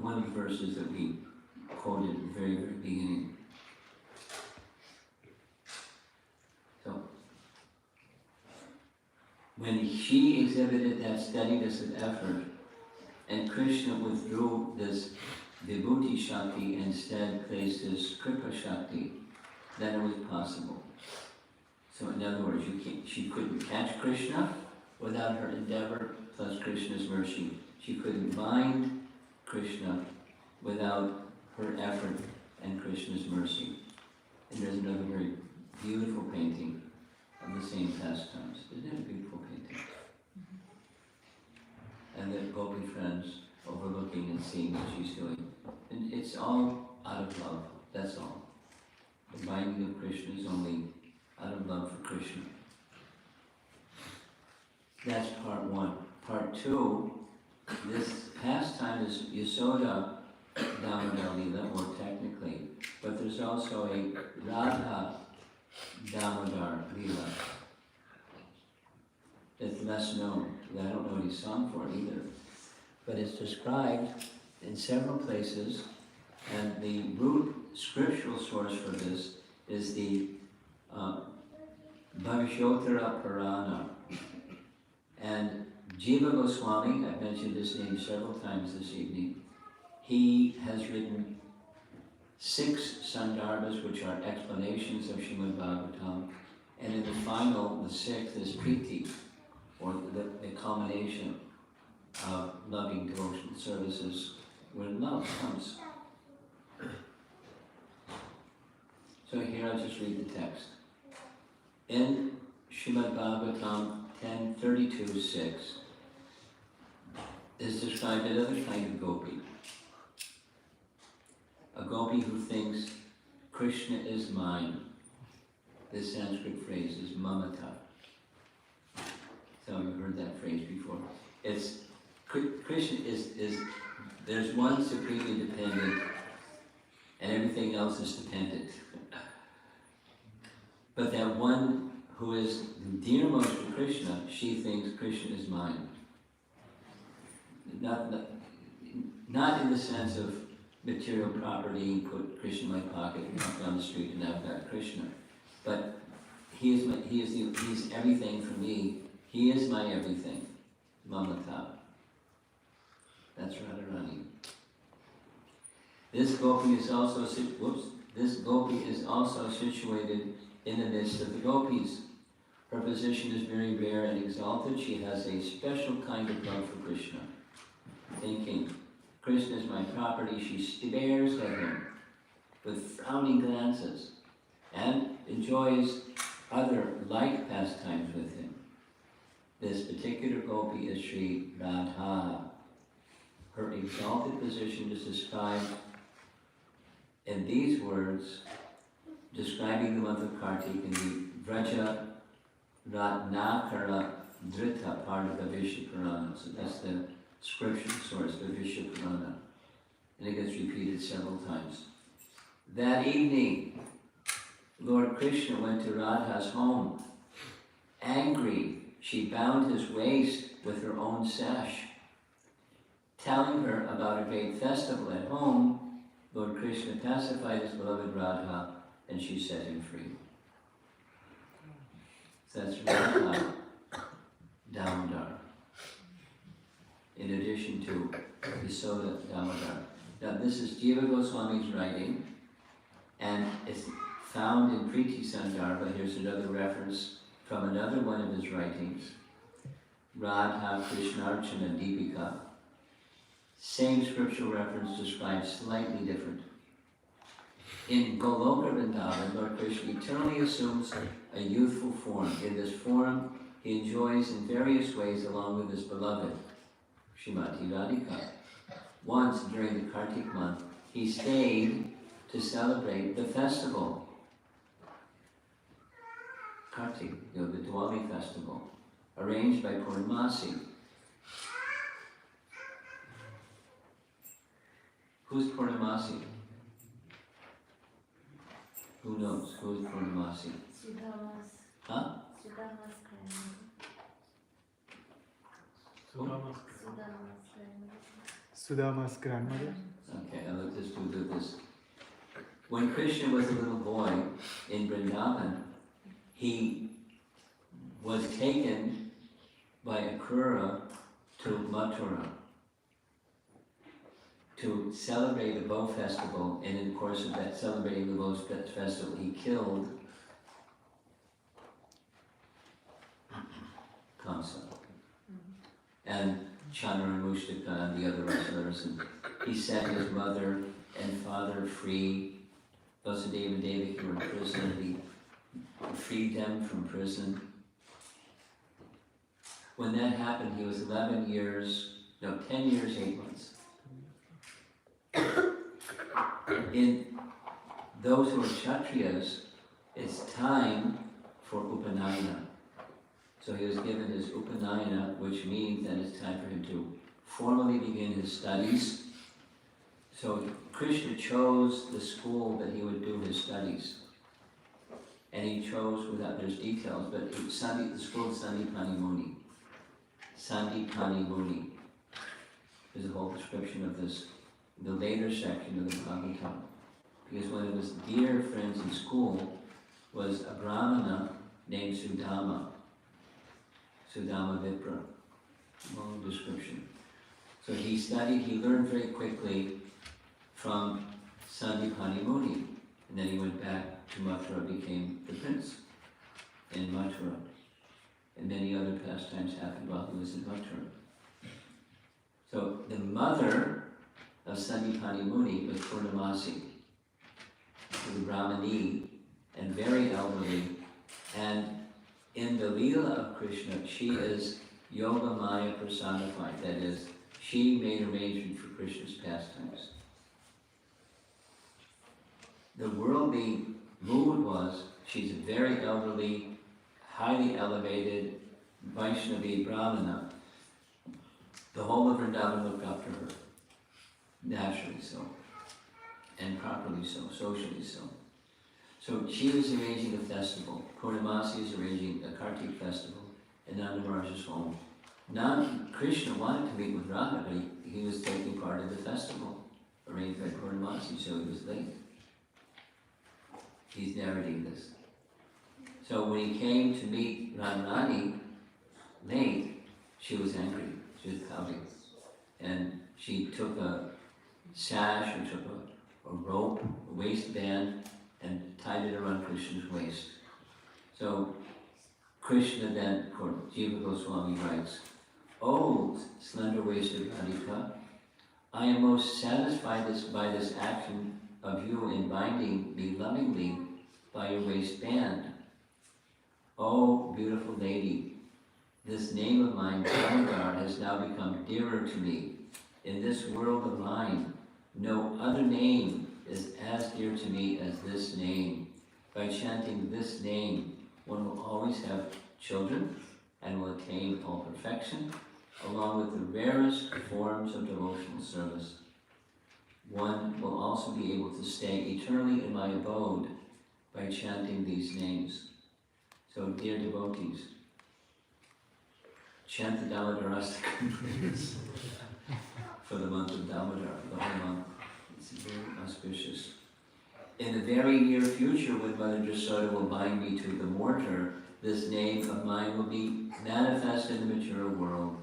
Speaker 2: One of the verses that we quoted at the very, very beginning. So, when she exhibited that steadiness of effort, and Krishna withdrew this Vibhuti Shakti and instead placed his Kripa Shakti, then it was possible. So in other words, she couldn't catch Krishna without her endeavor plus Krishna's mercy. She couldn't bind Krishna without her effort and Krishna's mercy. And there's another very beautiful painting of the same pastimes. Isn't it a beautiful painting? And the Gopi friends overlooking and seeing what she's doing. And it's all out of love, that's all. The binding of Krishna is only out of love for Krishna. That's part one. Part two, this pastime is Yasoda Damodara Lila, more technically, but there's also a Radha Damodara Lila. It's less known. I don't know any song for it either. But it's described in several places, and the root scriptural source for this is the Bhagavattara Purana. And Jiva Goswami, I've mentioned his name several times this evening, he has written 6 Sandarbhas, which are explanations of Srimad Bhagavatam, and in the final, the 6th is Priti, or the culmination of loving devotional services where love comes. So here I'll just read the text. In Srimad Bhagavatam 10:32-6 is described another kind of gopi. A gopi who thinks Krishna is mine. This Sanskrit phrase is mamata. So you've heard that phrase before. It's Krishna is there's one supreme independent and everything else is dependent. But that one who is dearmost to Krishna, she thinks Krishna is mine. Not in the sense of material property, put Krishna in my pocket, walk down the street and I've got Krishna. But he's everything for me. He is my everything. Mamata. That's Radharani. This gopi is also situated in the midst of the gopis. Her position is very rare and exalted. She has a special kind of love for Krishna. Thinking, Krishna is my property, she stares at him with frowning glances and enjoys other like pastimes with him. This particular gopi is Sri Radha. Her exalted position is described in these words, describing the month of Kartik in the Vraja Ratnakara Drita part of the Vishnu Purana. So that's the scripture source, the Vishnu Purana. And it gets repeated several times. That evening, Lord Krishna went to Radha's home. Angry, she bound his waist with her own sash. Telling her about a great festival at home, Lord Krishna pacified his beloved Radha and she set him free. So that's Radha Damodara. In addition to Yasoda Damodara. Now this is Jiva Goswami's writing, and it's found in Priti Sandarbha. Here's another reference from another one of his writings, Radha Krishnarchana Deepika. Same scriptural reference described slightly different. In Goloka Vrindavan, Lord Krishna eternally assumes a youthful form. In this form, he enjoys in various ways along with his beloved, Srimati Radhika. Once during the Kartik month, he stayed to celebrate the festival. Kartik, the Diwali festival, arranged by Purnamasi. Who's Purnamasi? Who knows? Who's Purnamasi?
Speaker 4: Sudama's.
Speaker 2: Huh?
Speaker 4: Sudama's grandmother.
Speaker 3: Sudama's
Speaker 4: Sudama's grandmother.
Speaker 3: Sudama's grandmother.
Speaker 2: Okay, let's just do this. When Krishna was a little boy in Vrindavan, he was taken by Akrura to Mathura to celebrate the bow festival, and in the course of that celebrating the bow festival, he killed Kamsa and Chandra and Mushtaka and the other wrestlers, and he set his mother and father free. Vasudeva and Devaki were in prison, he freed them from prison. When that happened, he was 10 years, 8 months. In those who are Kshatriyas, it's time for Upanayana. So he was given his Upanayana, which means that it's time for him to formally begin his studies. So Krishna chose the school that he would do his studies. And he chose, without there's details, but the school of Sandipani Muni. Sandipani Muni. There's a whole description of this, the later section of the Bhagavatam. Because one of his dear friends in school was a Brahmana named Sudama. Sudama Vipra. Long description. So he studied, he learned very quickly from Sandipani Muni. And then he went back to Mathura, became the prince in Mathura. And many other pastimes happened while he was in Mathura. So the mother of Sandipani Muni was Purnamasi, the Brahmani, and very elderly. And in the Lila of Krishna, she is Yoga Maya personified. That is, she made arrangement for Krishna's pastimes. The worldly mood was, she's a very elderly, highly elevated Vaishnavi Brahmana. The whole of Vrindavan looked up to her, naturally so, and properly so, socially so. So she was arranging a festival. Purnamasi is arranging a Kartik festival in Nanda Maharaj's home. Krishna wanted to meet with Radha, but he was taking part in the festival arranged by Purnamasi, so he was late. He's narrating this. So when he came to meet Radharani late, she was angry. She was pouting. And she took a sash or took a rope, a waistband, and tied it around Krishna's waist. So Krishna then, Jiva Goswami writes, "O slender-waisted Radhika, I am most satisfied by this action of you in binding me lovingly by your waistband. O beautiful lady, this name of mine, Damodar, has now become dearer to me. In this world of mine, no other name is as dear to me as this name. By chanting this name, one will always have children and will attain all perfection, along with the rarest forms of devotional service. One will also be able to stay eternally in my abode by chanting these names." So, dear devotees, chant the Damodarastika for the month of Damodar, for the whole month. It's very auspicious. In the very near future, when Mother Jasoda will bind me to the mortar, this name of mine will be manifest in the material world.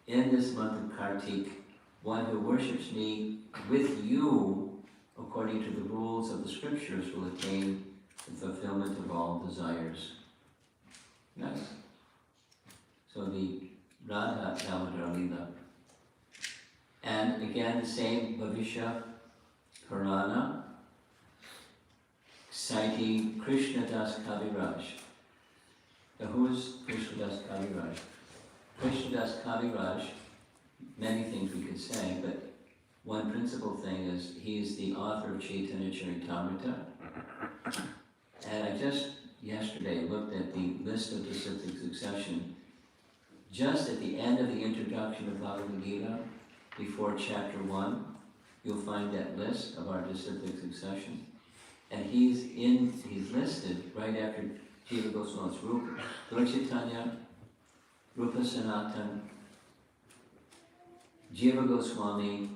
Speaker 2: In this month of Kartik, one who worships me with you, according to the rules of the scriptures, will attain the fulfillment of all desires. Nice. So the Radha Damodara Lila. And again, the same Bhavishya Purana, citing Krishna Das Kaviraj. Now, who's Krishna Das Kaviraj? Krishna Das Kaviraj, many things we could say, but one principal thing is he's the author of Chaitanya Charitamrita. And I just yesterday looked at the list of disciplic succession. Just at the end of the introduction of Bhagavad Gita, before chapter 1, you'll find that list of our disciplic succession. And he's listed right after Jiva Goswami's Rupa. Lord Chaitanya, Rupa Sanatan, Jiva Goswami,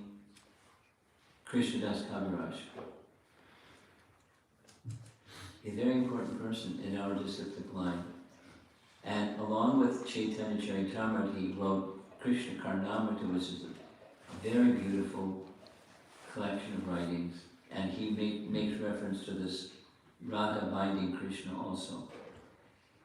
Speaker 2: Krishna Das Kaviraj. A very important person in our disciplic line. And along with Chaitanya Charitamrita, he wrote Krishna Karnamrita, which is a very beautiful collection of writings. And he makes reference to this Radha binding Krishna also.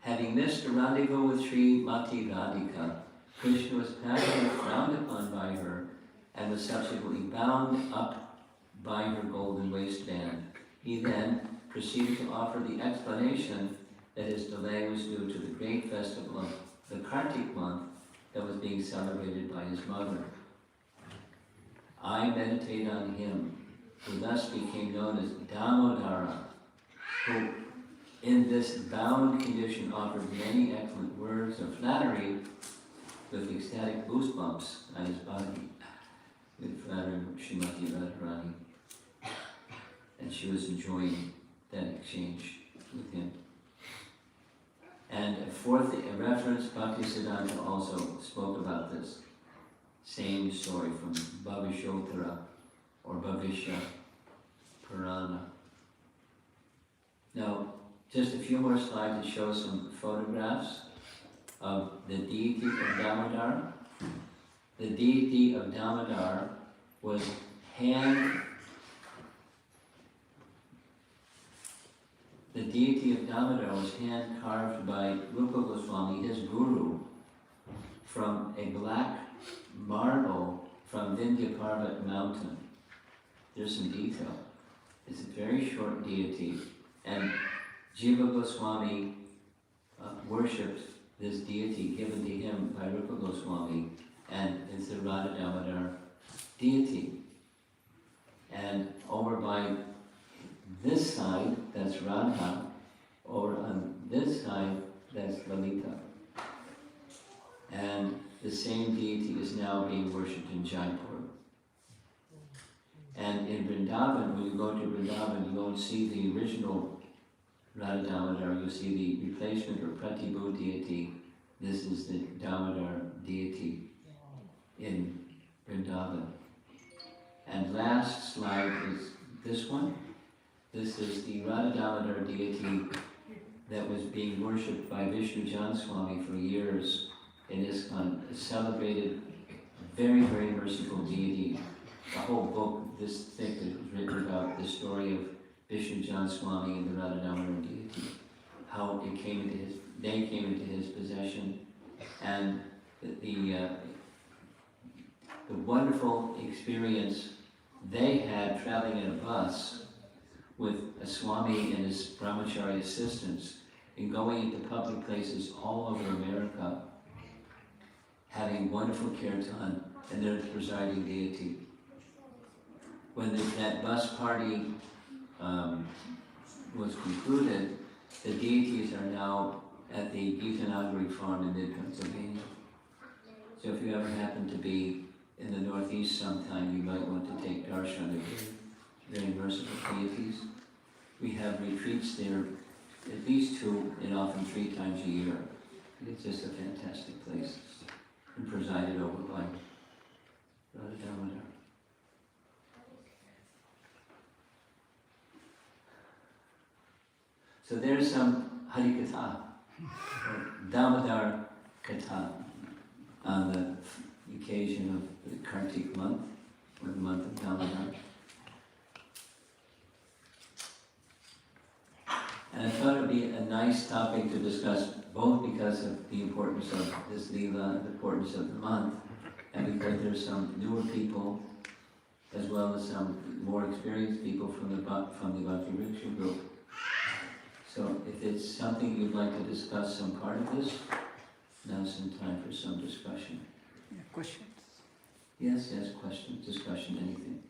Speaker 2: Having missed a rendezvous with Srimati Radhika, Krishna was passionately frowned upon by her and was subsequently bound up by her golden waistband. He then proceeded to offer the explanation that his delay was due to the great festival of the Kartik month that was being celebrated by his mother. I meditate on him, who thus became known as Damodara, who in this bound condition offered many excellent words of flattery with ecstatic goosebumps on his body, with flattering Srimati Radharani. And she was enjoying that exchange with him. And a fourth reference, Bhaktisiddhanta also spoke about this. Same story from Bhavishyottara or Bhavishya Purana. Now, just a few more slides to show some photographs of the deity of Damodar. The deity of Damodar was hand carved by Rupa Goswami, his guru, from a black marble from Vindhya Parvat mountain. There's some detail. It's a very short deity, and Jiva Goswami worshipped this deity given to him by Rupa Goswami, and it's the Radha Damodar deity. And over by this side, that's Radha. Over on this side, that's Lalita. And the same deity is now being worshipped in Jaipur. And in Vrindavan, when you go to Vrindavan, you won't see the original Radha Damodar, you'll see the replacement or Pratibhu deity. This is the Damodar deity in Vrindavan. And last slide is this one. This is the Radha Damodar deity that was being worshipped by Vishnu Janswami for years in ISKCON, a celebrated, very, very merciful deity a whole book this thick that was written about the story of Vishnu Jan Swami and the Radha Damodara deity, how it came into his, they came into his possession, and the wonderful experience they had traveling in a bus with a Swami and his brahmachari assistants and going into public places all over America, having wonderful kirtan and their presiding deity. When that bus party was concluded, the deities are now at the Geetanagari farm in mid-Pennsylvania. So if you ever happen to be in the Northeast sometime, you might want to take darshan of very merciful deities. We have retreats there, at least 2 and often 3 times a year. It's just a fantastic place, and presided over by Radha Damodara. So there's some Harikatha, or Damodar Katha, on the occasion of the Kartik month, or the month of Damodar. And I thought it would be a nice topic to discuss, both because of the importance of this Lila, the importance of the month, and because there's some newer people, as well as some more experienced people from the Bhakti Riksha group. So if it's something you'd like to discuss some part of this, now's some time for some discussion.
Speaker 3: Yeah, questions?
Speaker 2: Yes, questions, discussion, anything.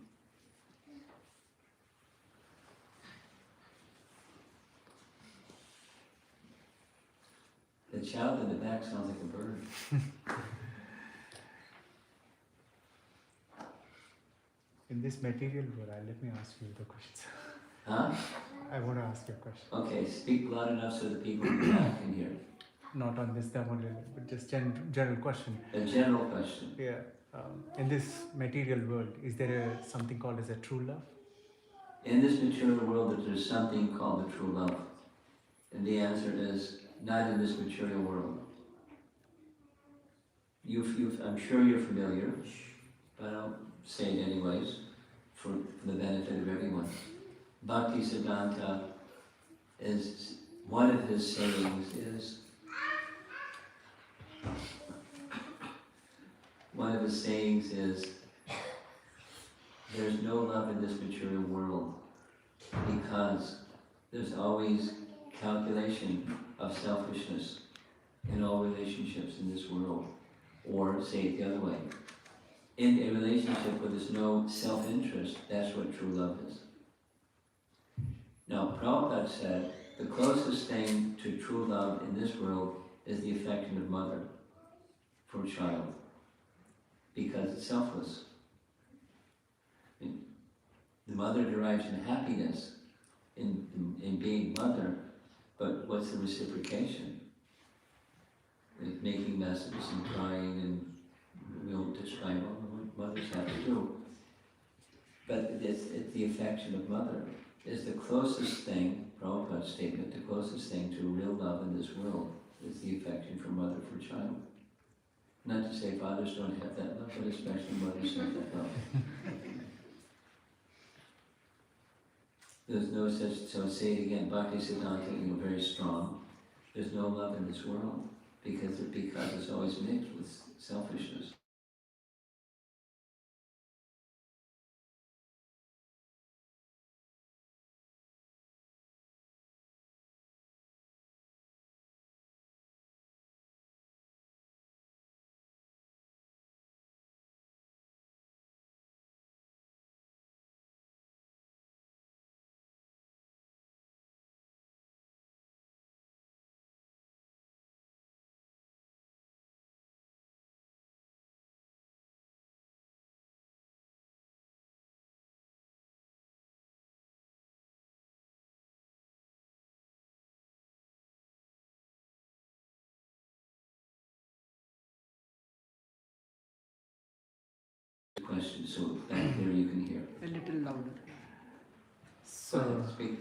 Speaker 2: The child in the back sounds like a bird.
Speaker 3: In this material world, let me ask you the questions.
Speaker 2: Huh?
Speaker 3: I want to ask you a question.
Speaker 2: Okay, speak loud enough so the people in the back can hear.
Speaker 3: Not on this Damodara, but just general question.
Speaker 2: A general question.
Speaker 3: Yeah. In this material world, is there something called as a true love?
Speaker 2: In this material world, there's something called the true love. And the answer is, not in this material world. I'm sure you're familiar, but I'll say it anyways, for the benefit of everyone. Bhakti Siddhanta is, one of his sayings is, there's no love in this material world because there's always calculation of selfishness in all relationships in this world. Or say it the other way. In a relationship where there's no self-interest, that's what true love is. Now, Prabhupada said, the closest thing to true love in this world is the affection of mother for a child, because it's selfless. The mother derives in happiness in being mother, but what's the reciprocation? Like making messes and crying, and we won't describe all what mothers have to do. But it's the affection of mother. Is the closest thing, Prabhupada's statement, the closest thing to real love in this world is the affection for mother for child. Not to say fathers don't have that love, but especially mothers have that love. There's no such, so say it again, Bhakti Siddhanta, very strong. There's no love in this world because it's always mixed with selfishness. Question, so back there you can hear.
Speaker 5: A little louder.
Speaker 2: Go ahead,
Speaker 3: So,
Speaker 2: speak.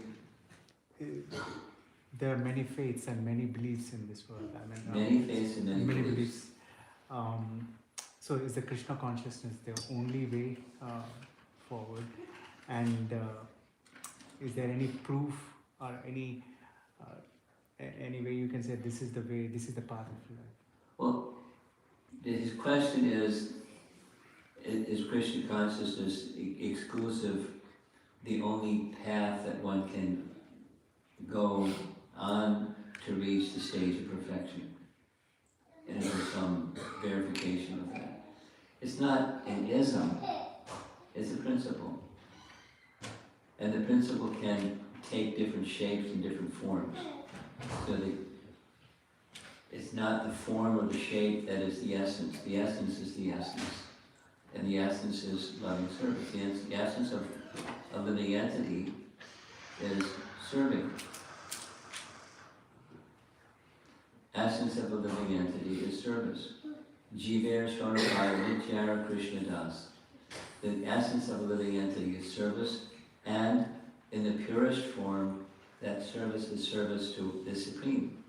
Speaker 3: there are many faiths and many beliefs in this world. I mean,
Speaker 2: Many faiths and many beliefs.
Speaker 3: Um, So is the Krishna consciousness the only way forward? And is there any proof or any way you can say this is the way, this is the path of life?
Speaker 2: Well, his question is Krishna consciousness exclusive, the only path that one can go on to reach the stage of perfection? And is there some verification of that? It's not an ism, it's a principle. And the principle can take different shapes and different forms. So it's not the form or the shape that is the essence. The essence is the essence. And the essence is loving service. The essence of a living entity is serving. Essence of a living entity is service. Jiver Shorabai Nityara Krishna Das. The essence of a living entity is service, and in the purest form, that service is service to the Supreme.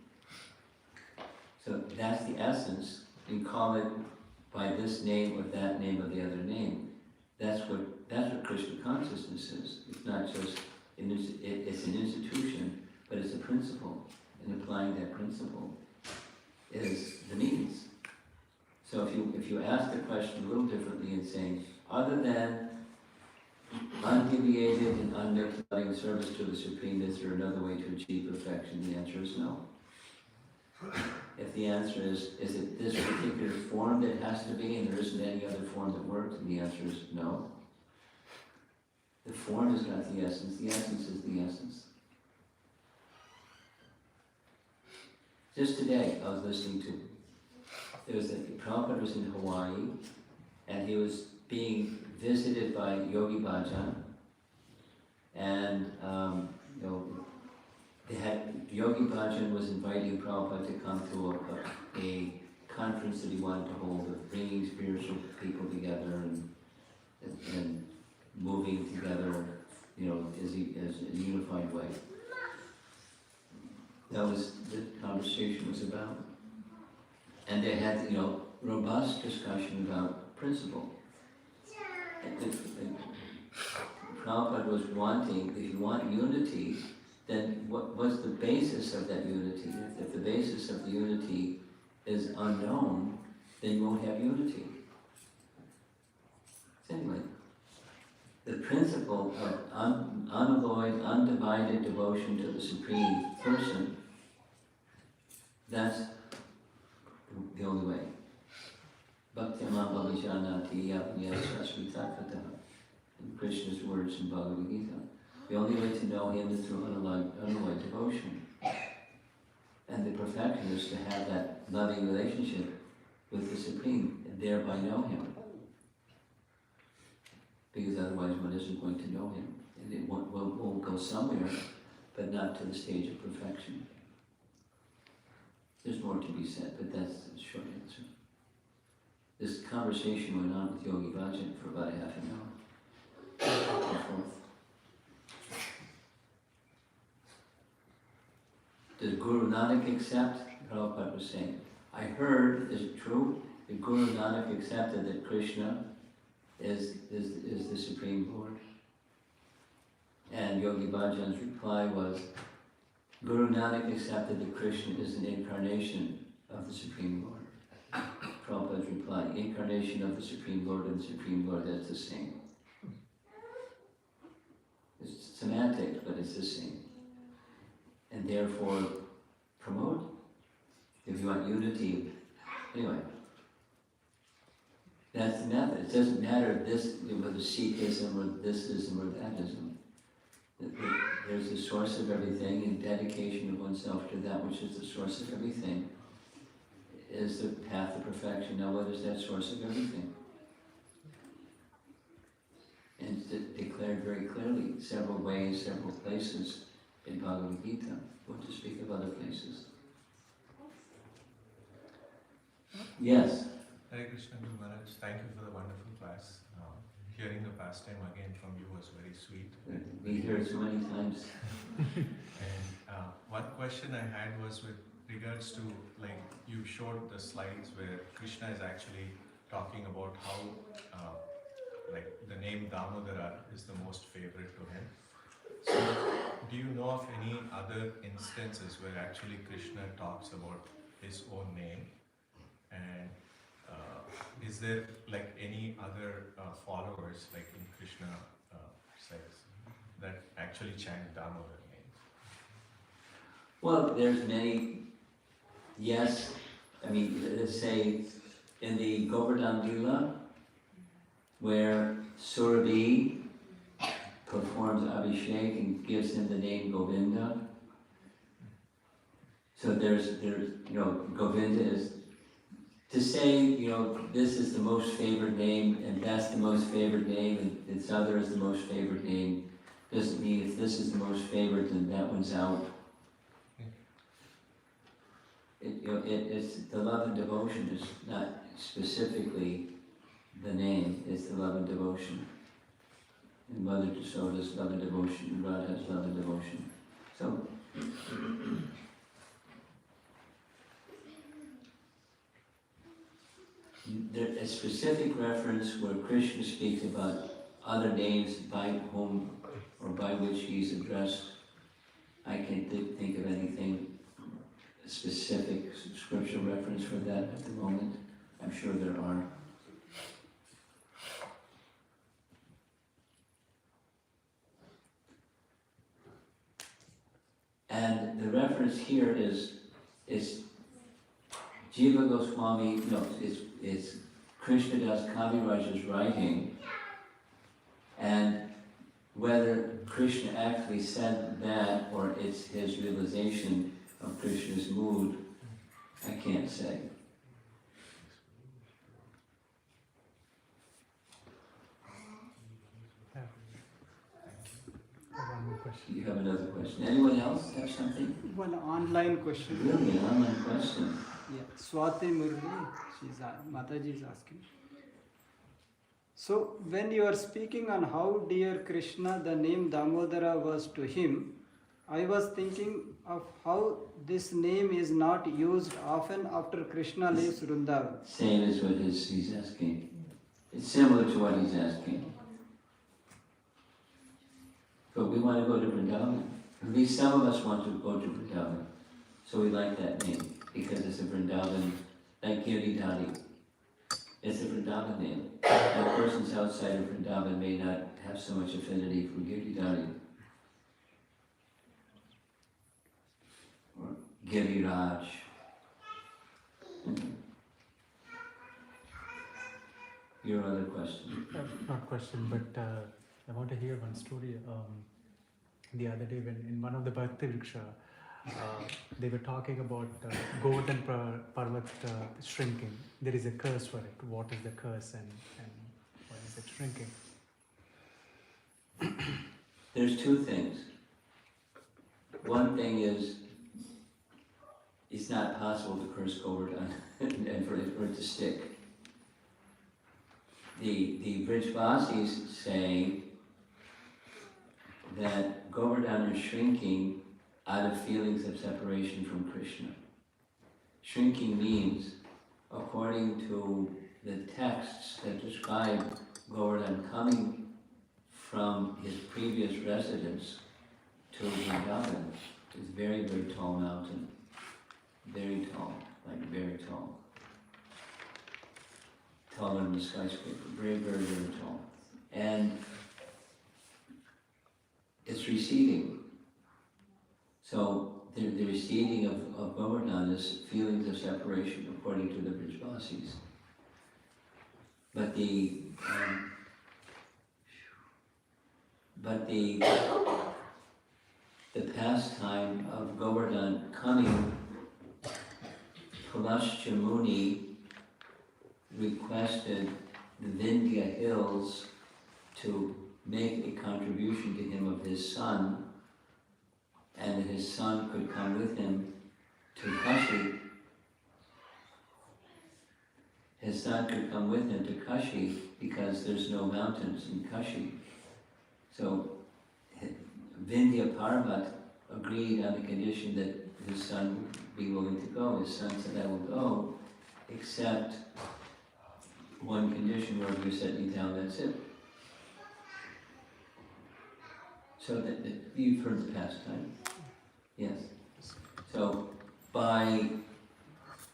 Speaker 2: So that's the essence. You call it by this name or that name or the other name. That's what Krishna consciousness is. It's not just it's an institution, but it's a principle, and applying that principle is the means. So if you ask the question a little differently and saying, other than undeviated and unmixed loving service to the Supreme, is there another way to achieve perfection? The answer is no. If the answer is it this particular form that it has to be and there isn't any other form that works? And the answer is no. The form is not the essence is the essence. Just today, I was listening to, Prabhupada was in Hawaii, and he was being visited by Yogi Bhajan, and Yogi Bhajan was inviting Prabhupada to come to a conference that he wanted to hold, of bringing spiritual people together and moving together, as a unified way. That was the conversation was about. And they had, robust discussion about principle. And Prabhupada was wanting, if you want unity, then what's the basis of that unity? If the basis of the unity is unknown, then you won't have unity. So anyway, the principle of unalloyed, undivided devotion to the Supreme Person, that's the only way. Bhaktyama bhavijanati yasasvitakata, in Krishna's words in Bhagavad Gita. The only way to know him is through unalloyed devotion. And the perfection is to have that loving relationship with the Supreme and thereby know him. Because otherwise one isn't going to know him. And it won't go somewhere, but not to the stage of perfection. There's more to be said, but that's the short answer. This conversation went on with Yogi Bhajan for about a half an hour. Does Guru Nanak accept? Prabhupada was saying, I heard, is it true, that Guru Nanak accepted that Krishna is the Supreme Lord? And Yogi Bhajan's reply was, Guru Nanak accepted that Krishna is an incarnation of the Supreme Lord. Prabhupada's reply, incarnation of the Supreme Lord and the Supreme Lord, that's the same. It's semantics, but it's the same. And therefore, promote. If you want unity, anyway. That's the method. It doesn't matter whether Sikhism or thisism or thatism. There's the source of everything, and dedication of oneself to that which is the source of everything is the path of perfection. Now, what is that source of everything? And it's declared very clearly, several ways, several places in Bhagavad Gita. What to speak of other places? Yes.
Speaker 1: Hare Krishna Guru Maharaj, thank you for the wonderful class. Hearing the pastime again from you was very sweet.
Speaker 2: We hear it so many times.
Speaker 1: And one question I had was with regards to, like, you showed the slides where Krishna is actually talking about how like the name Damodara is the most favorite to him. So, do you know of any other instances where actually Krishna talks about his own name? And is there like any other followers like in Krishna sects that actually chant Damodar name?
Speaker 2: Well, there's many, yes, I mean, let's say in the Govardhan Lila, where Surabhi performs Abhishek and gives him the name Govinda. So there's, Govinda is, to say, this is the most favored name, and that's the most favored name, and this other is the most favored name, doesn't mean if this is the most favored, then that one's out. It's the love and devotion is not specifically the name, it's the love and devotion. And Mother Yasoda's love and devotion, and Radha's love and devotion. So, there's a specific reference where Krishna speaks about other names by whom or by which he's addressed. I can't think of anything, a specific scripture reference for that at the moment. I'm sure there are. And the reference here is Jiva Goswami, it's Krishna Das Kaviraj's writing, and whether Krishna actually said that or it's his realization of Krishna's mood, I can't say.
Speaker 3: One more question.
Speaker 2: You have another question. Anyone else have something?
Speaker 5: One online question.
Speaker 2: Really, an online question.
Speaker 5: Yeah, Swati Murli, Mataji is asking. So, when you are speaking on how dear Krishna, the name Damodara was to him, I was thinking of how this name is not used often after Krishna leaves Vrindavan.
Speaker 2: Same as what he's asking. It's similar to what he's asking. But we want to go to Vrindavan. At least some of us want to go to Vrindavan. So we like that name because it's a Vrindavan, like Giridhari. It's a Vrindavan name. Now persons outside of Vrindavan may not have so much affinity for Giridhari. Or Giriraj. Your other question?
Speaker 3: Not question, but I want to hear one story. The other day, when in one of the Bhakti Vriksha, they were talking about Govardhan Parvat shrinking. There is a curse for it. What is the curse and why is it shrinking?
Speaker 2: There's two things. One thing is, it's not possible to curse Govardhan and for it to stick. The Brijvasis say that Govardhan is shrinking out of feelings of separation from Krishna. Shrinking means, according to the texts that describe Govardhan coming from his previous residence to Vrindavan, is very, very tall mountain. Very tall, like very tall. Taller than the skyscraper, very, very, very tall. And it's receding. So the receding of Govardhan is feelings of separation according to the Brijvasis. But the pastime of Govardhan coming, Pulascha Muni requested the Vindhya hills to make a contribution to him of his son, and that his son could come with him to Kashi. His son could come with him to Kashi because there's no mountains in Kashi. So Vindhya Parvat agreed on the condition that his son would be willing to go. His son said, I will go, except one condition where you set me down, that's it. So that you've heard the pastime. Yes. So by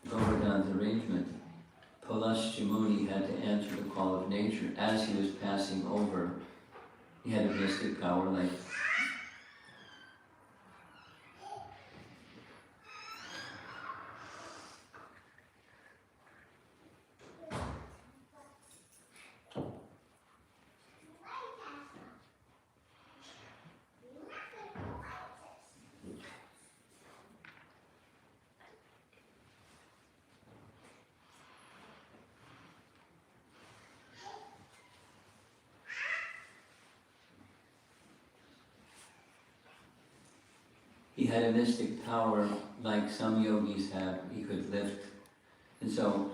Speaker 2: Govardhan's arrangement, Pulasthya had to answer the call of nature. As he was passing over, he had a mystic power like he had a mystic power like some yogis have. He could lift. And so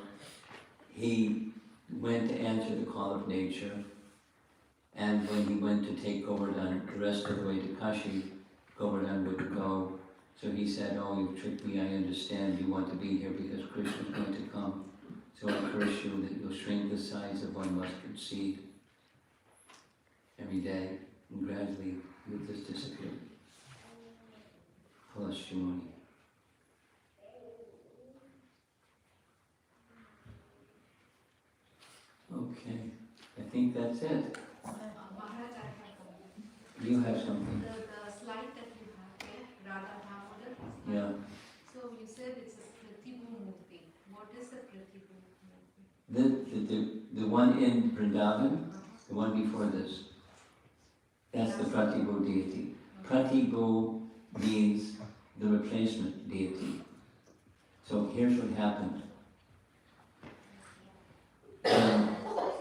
Speaker 2: he went to answer the call of nature. And when he went to take Govardhan the rest of the way to Kashi, Govardhan wouldn't go. So he said, oh, you've tricked me, I understand. You want to be here because Krishna is going to come. So I curse you that you'll shrink the size of one mustard seed every day. And gradually you'll just disappear. Pulasthya. Okay, I think that's it.
Speaker 6: Maharaj, I have
Speaker 2: You have something.
Speaker 6: the slide that you have there, Radha Damodar.
Speaker 2: Yeah.
Speaker 6: So you said it's a Pratibhu Murti. What is the Pratibhu Murti?
Speaker 2: The one in Vrindavan, the one before this, that's the Pratibhu deity. Pratibhu means the replacement deity. So here's what happened. When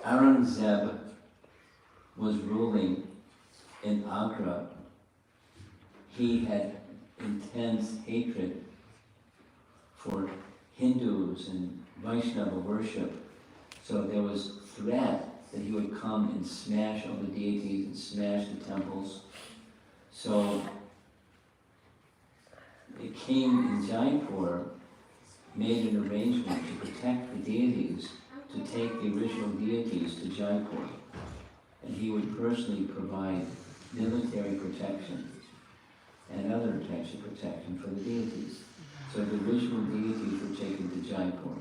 Speaker 2: Aurangzeb was ruling in Agra, he had intense hatred for Hindus and Vaishnava worship. So there was threat that he would come and smash all the deities and smash the temples. So the king in Jaipur made an arrangement to protect the deities, to take the original deities to Jaipur. And he would personally provide military protection and other types of protection for the deities. So the original deities were taken to Jaipur.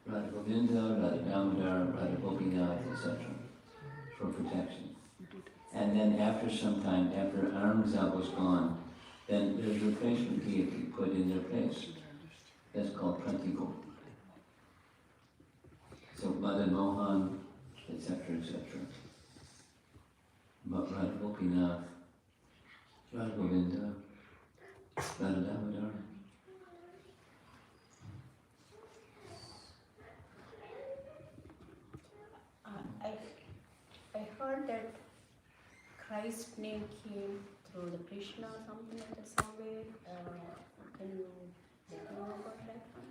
Speaker 2: Radha Govinda, Radha Damodara, Radha Gopinath, etc. for protection. And then after some time, after Aurangzeb was gone, then there's a replacement deity put in their place. That's called Pratibhu. So Madan Mohan, etc., etc. But Radha Gopinath, Radha Govinda, Radha Damodara.
Speaker 7: I heard that Christ's name came through the Krishna or something like that somewhere. Can you let me know about that one?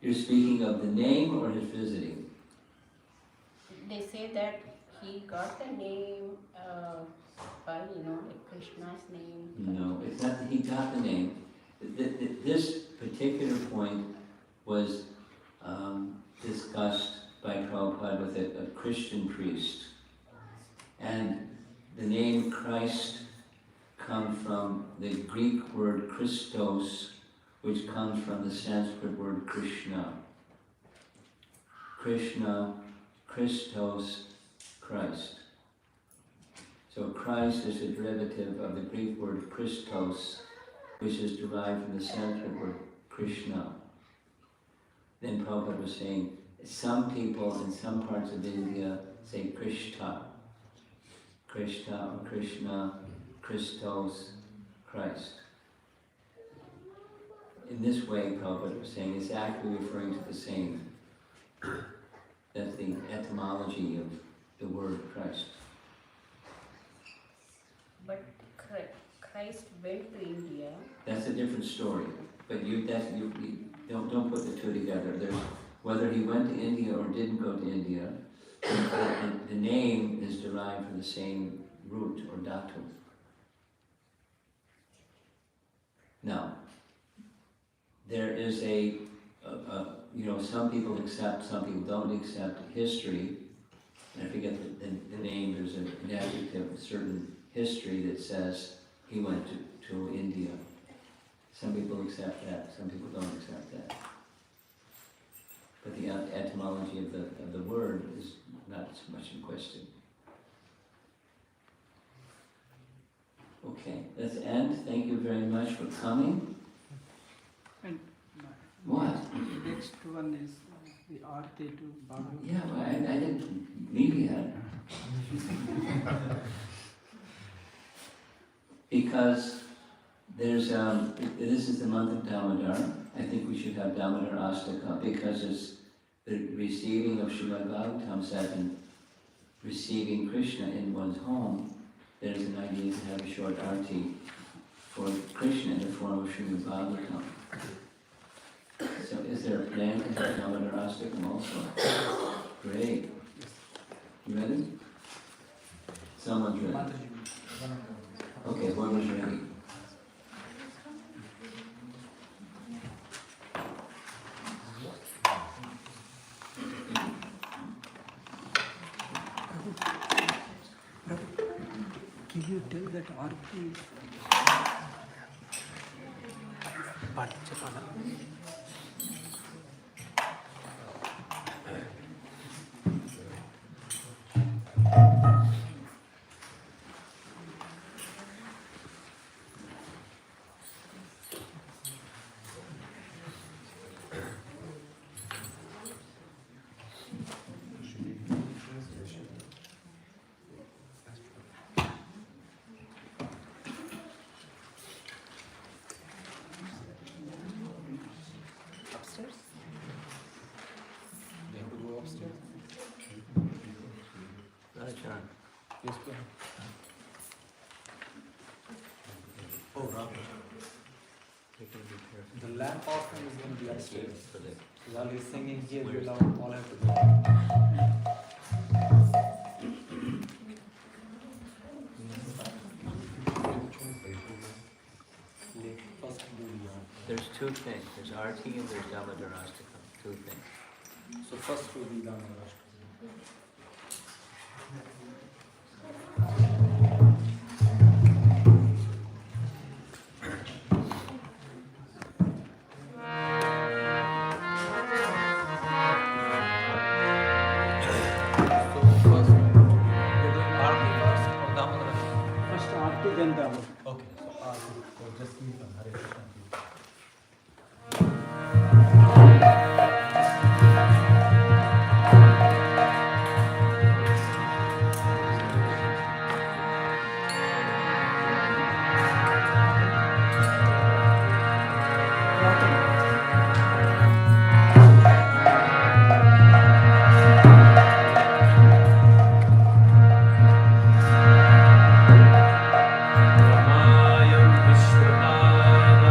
Speaker 2: You're speaking of the name or his visiting?
Speaker 7: They say that he got the name by, like Krishna's name.
Speaker 2: No, it's not that he got the name. This particular point was discussed by Prabhupada with a Christian priest. And the name Christ comes from the Greek word Christos, which comes from the Sanskrit word Krishna. Krishna, Christos, Christ. So Christ is a derivative of the Greek word Christos, which is derived from the Sanskrit word Krishna. Then Prabhupada was saying, some people in some parts of India say Krishna. Krishna or Krishna, Christos, Christ. In this way, Prabhupada was saying, it's actually referring to the same. That's the etymology of the word Christ.
Speaker 7: But Christ went to India.
Speaker 2: That's a different story. But you don't put the two together. There's whether he went to India or didn't go to India, the name is derived from the same root or dhatu. Now, there is some people accept, some people don't accept history, and I forget the name, there's an adjective, a certain history that says he went to India. Some people accept that, some people don't accept that. But the etymology of the word is not so much in question. Okay, let's end. Thank you very much for coming.
Speaker 5: And
Speaker 2: What?
Speaker 5: the next one is the Aarti to Bhagavad.
Speaker 2: Yeah, well, I didn't leave yet. Because there's, this is the month of Damodar. I think we should have Damodara Astaka because it's the receiving of Srimad Bhagavatam said and receiving Krishna in one's home. There's an idea to have a short arti for Krishna in the form of Srimad Bhagavatam. So is there a plan to have Damodara Astakam also? Great. You ready? Someone's ready. Okay, one was ready.
Speaker 5: Can you tell that Aarti?
Speaker 7: Upstairs?
Speaker 8: They have to go upstairs?
Speaker 2: Rajachan.
Speaker 8: Yes, go ahead. Oh, Ram. The lamp offering is going to be upstairs. So while he's singing here, we'll all have to go. First do
Speaker 2: There's two things. There's arti and there's Damodara Astakam. Two things.
Speaker 8: so first will be done.
Speaker 5: First Aarti, then Damodar.
Speaker 8: Okay, so just leave them. Hare Krishna.
Speaker 9: Ramayam Vishwanath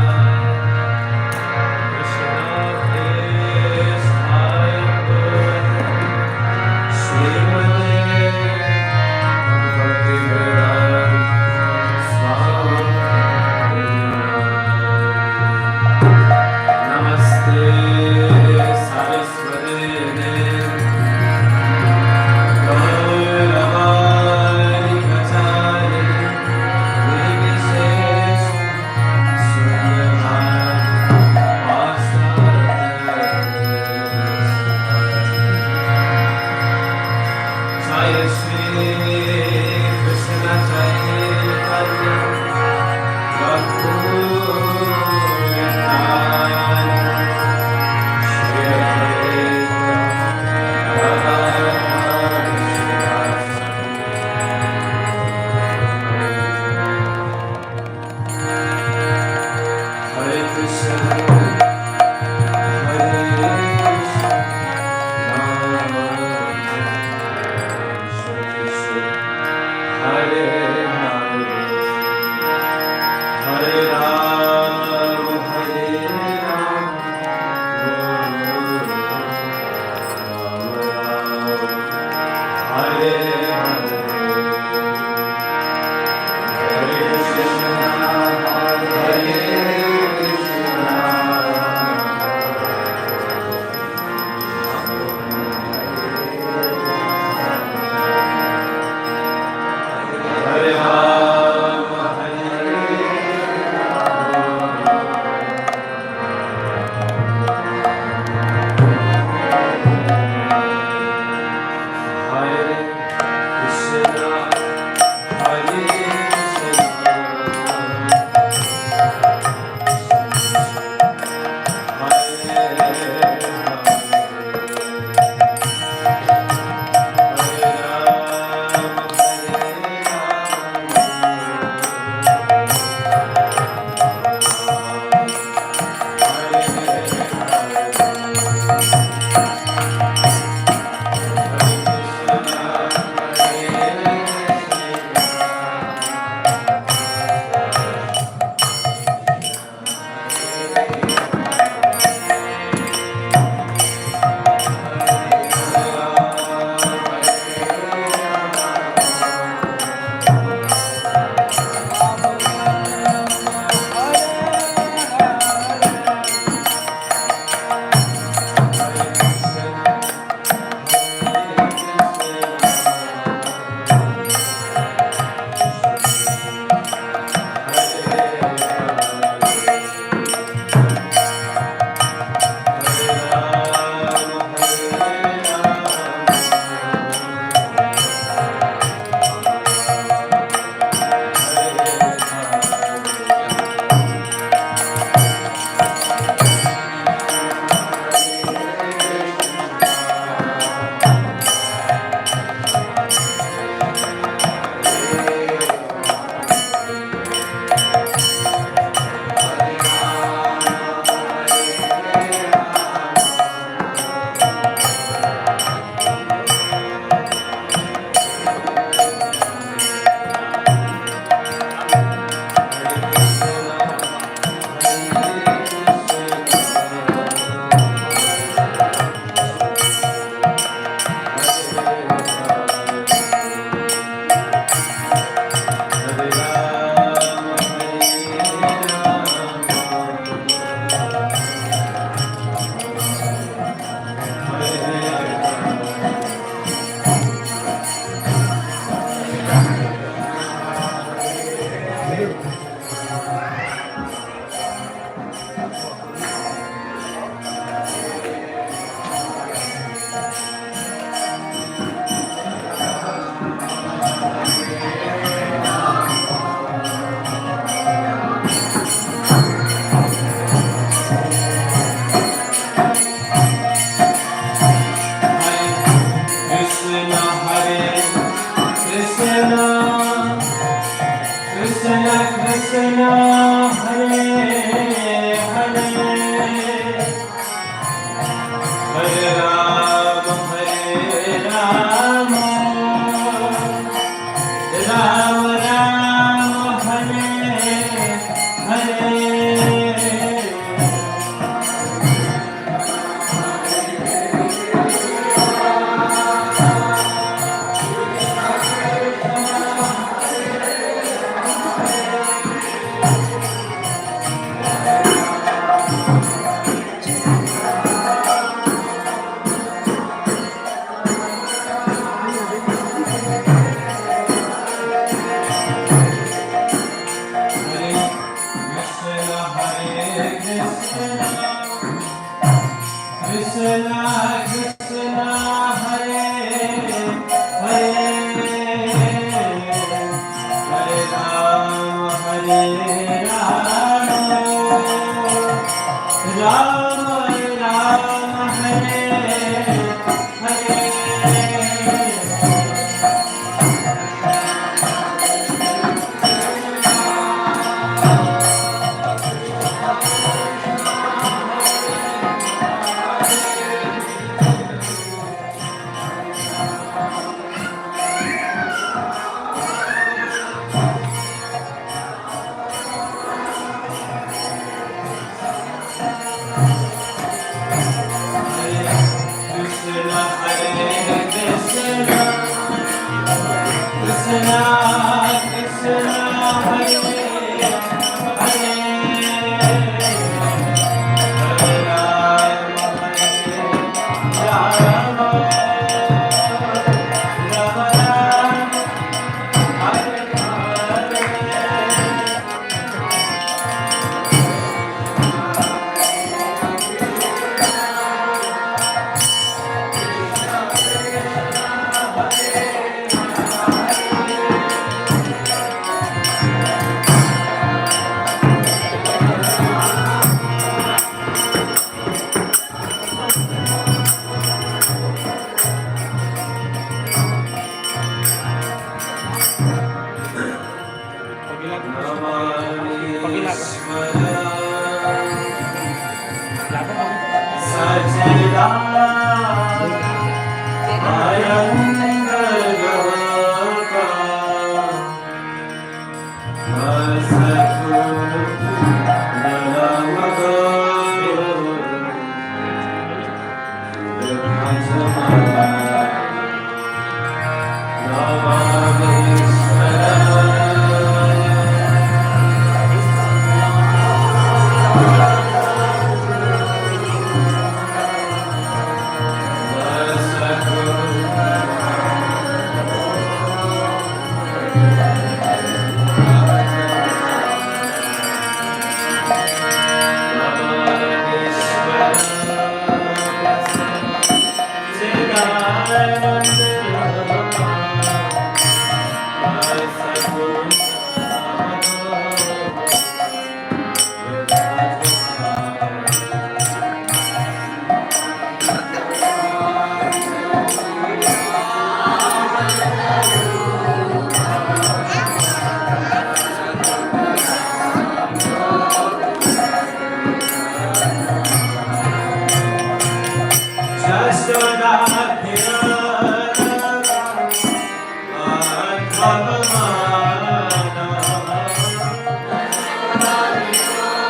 Speaker 9: Baba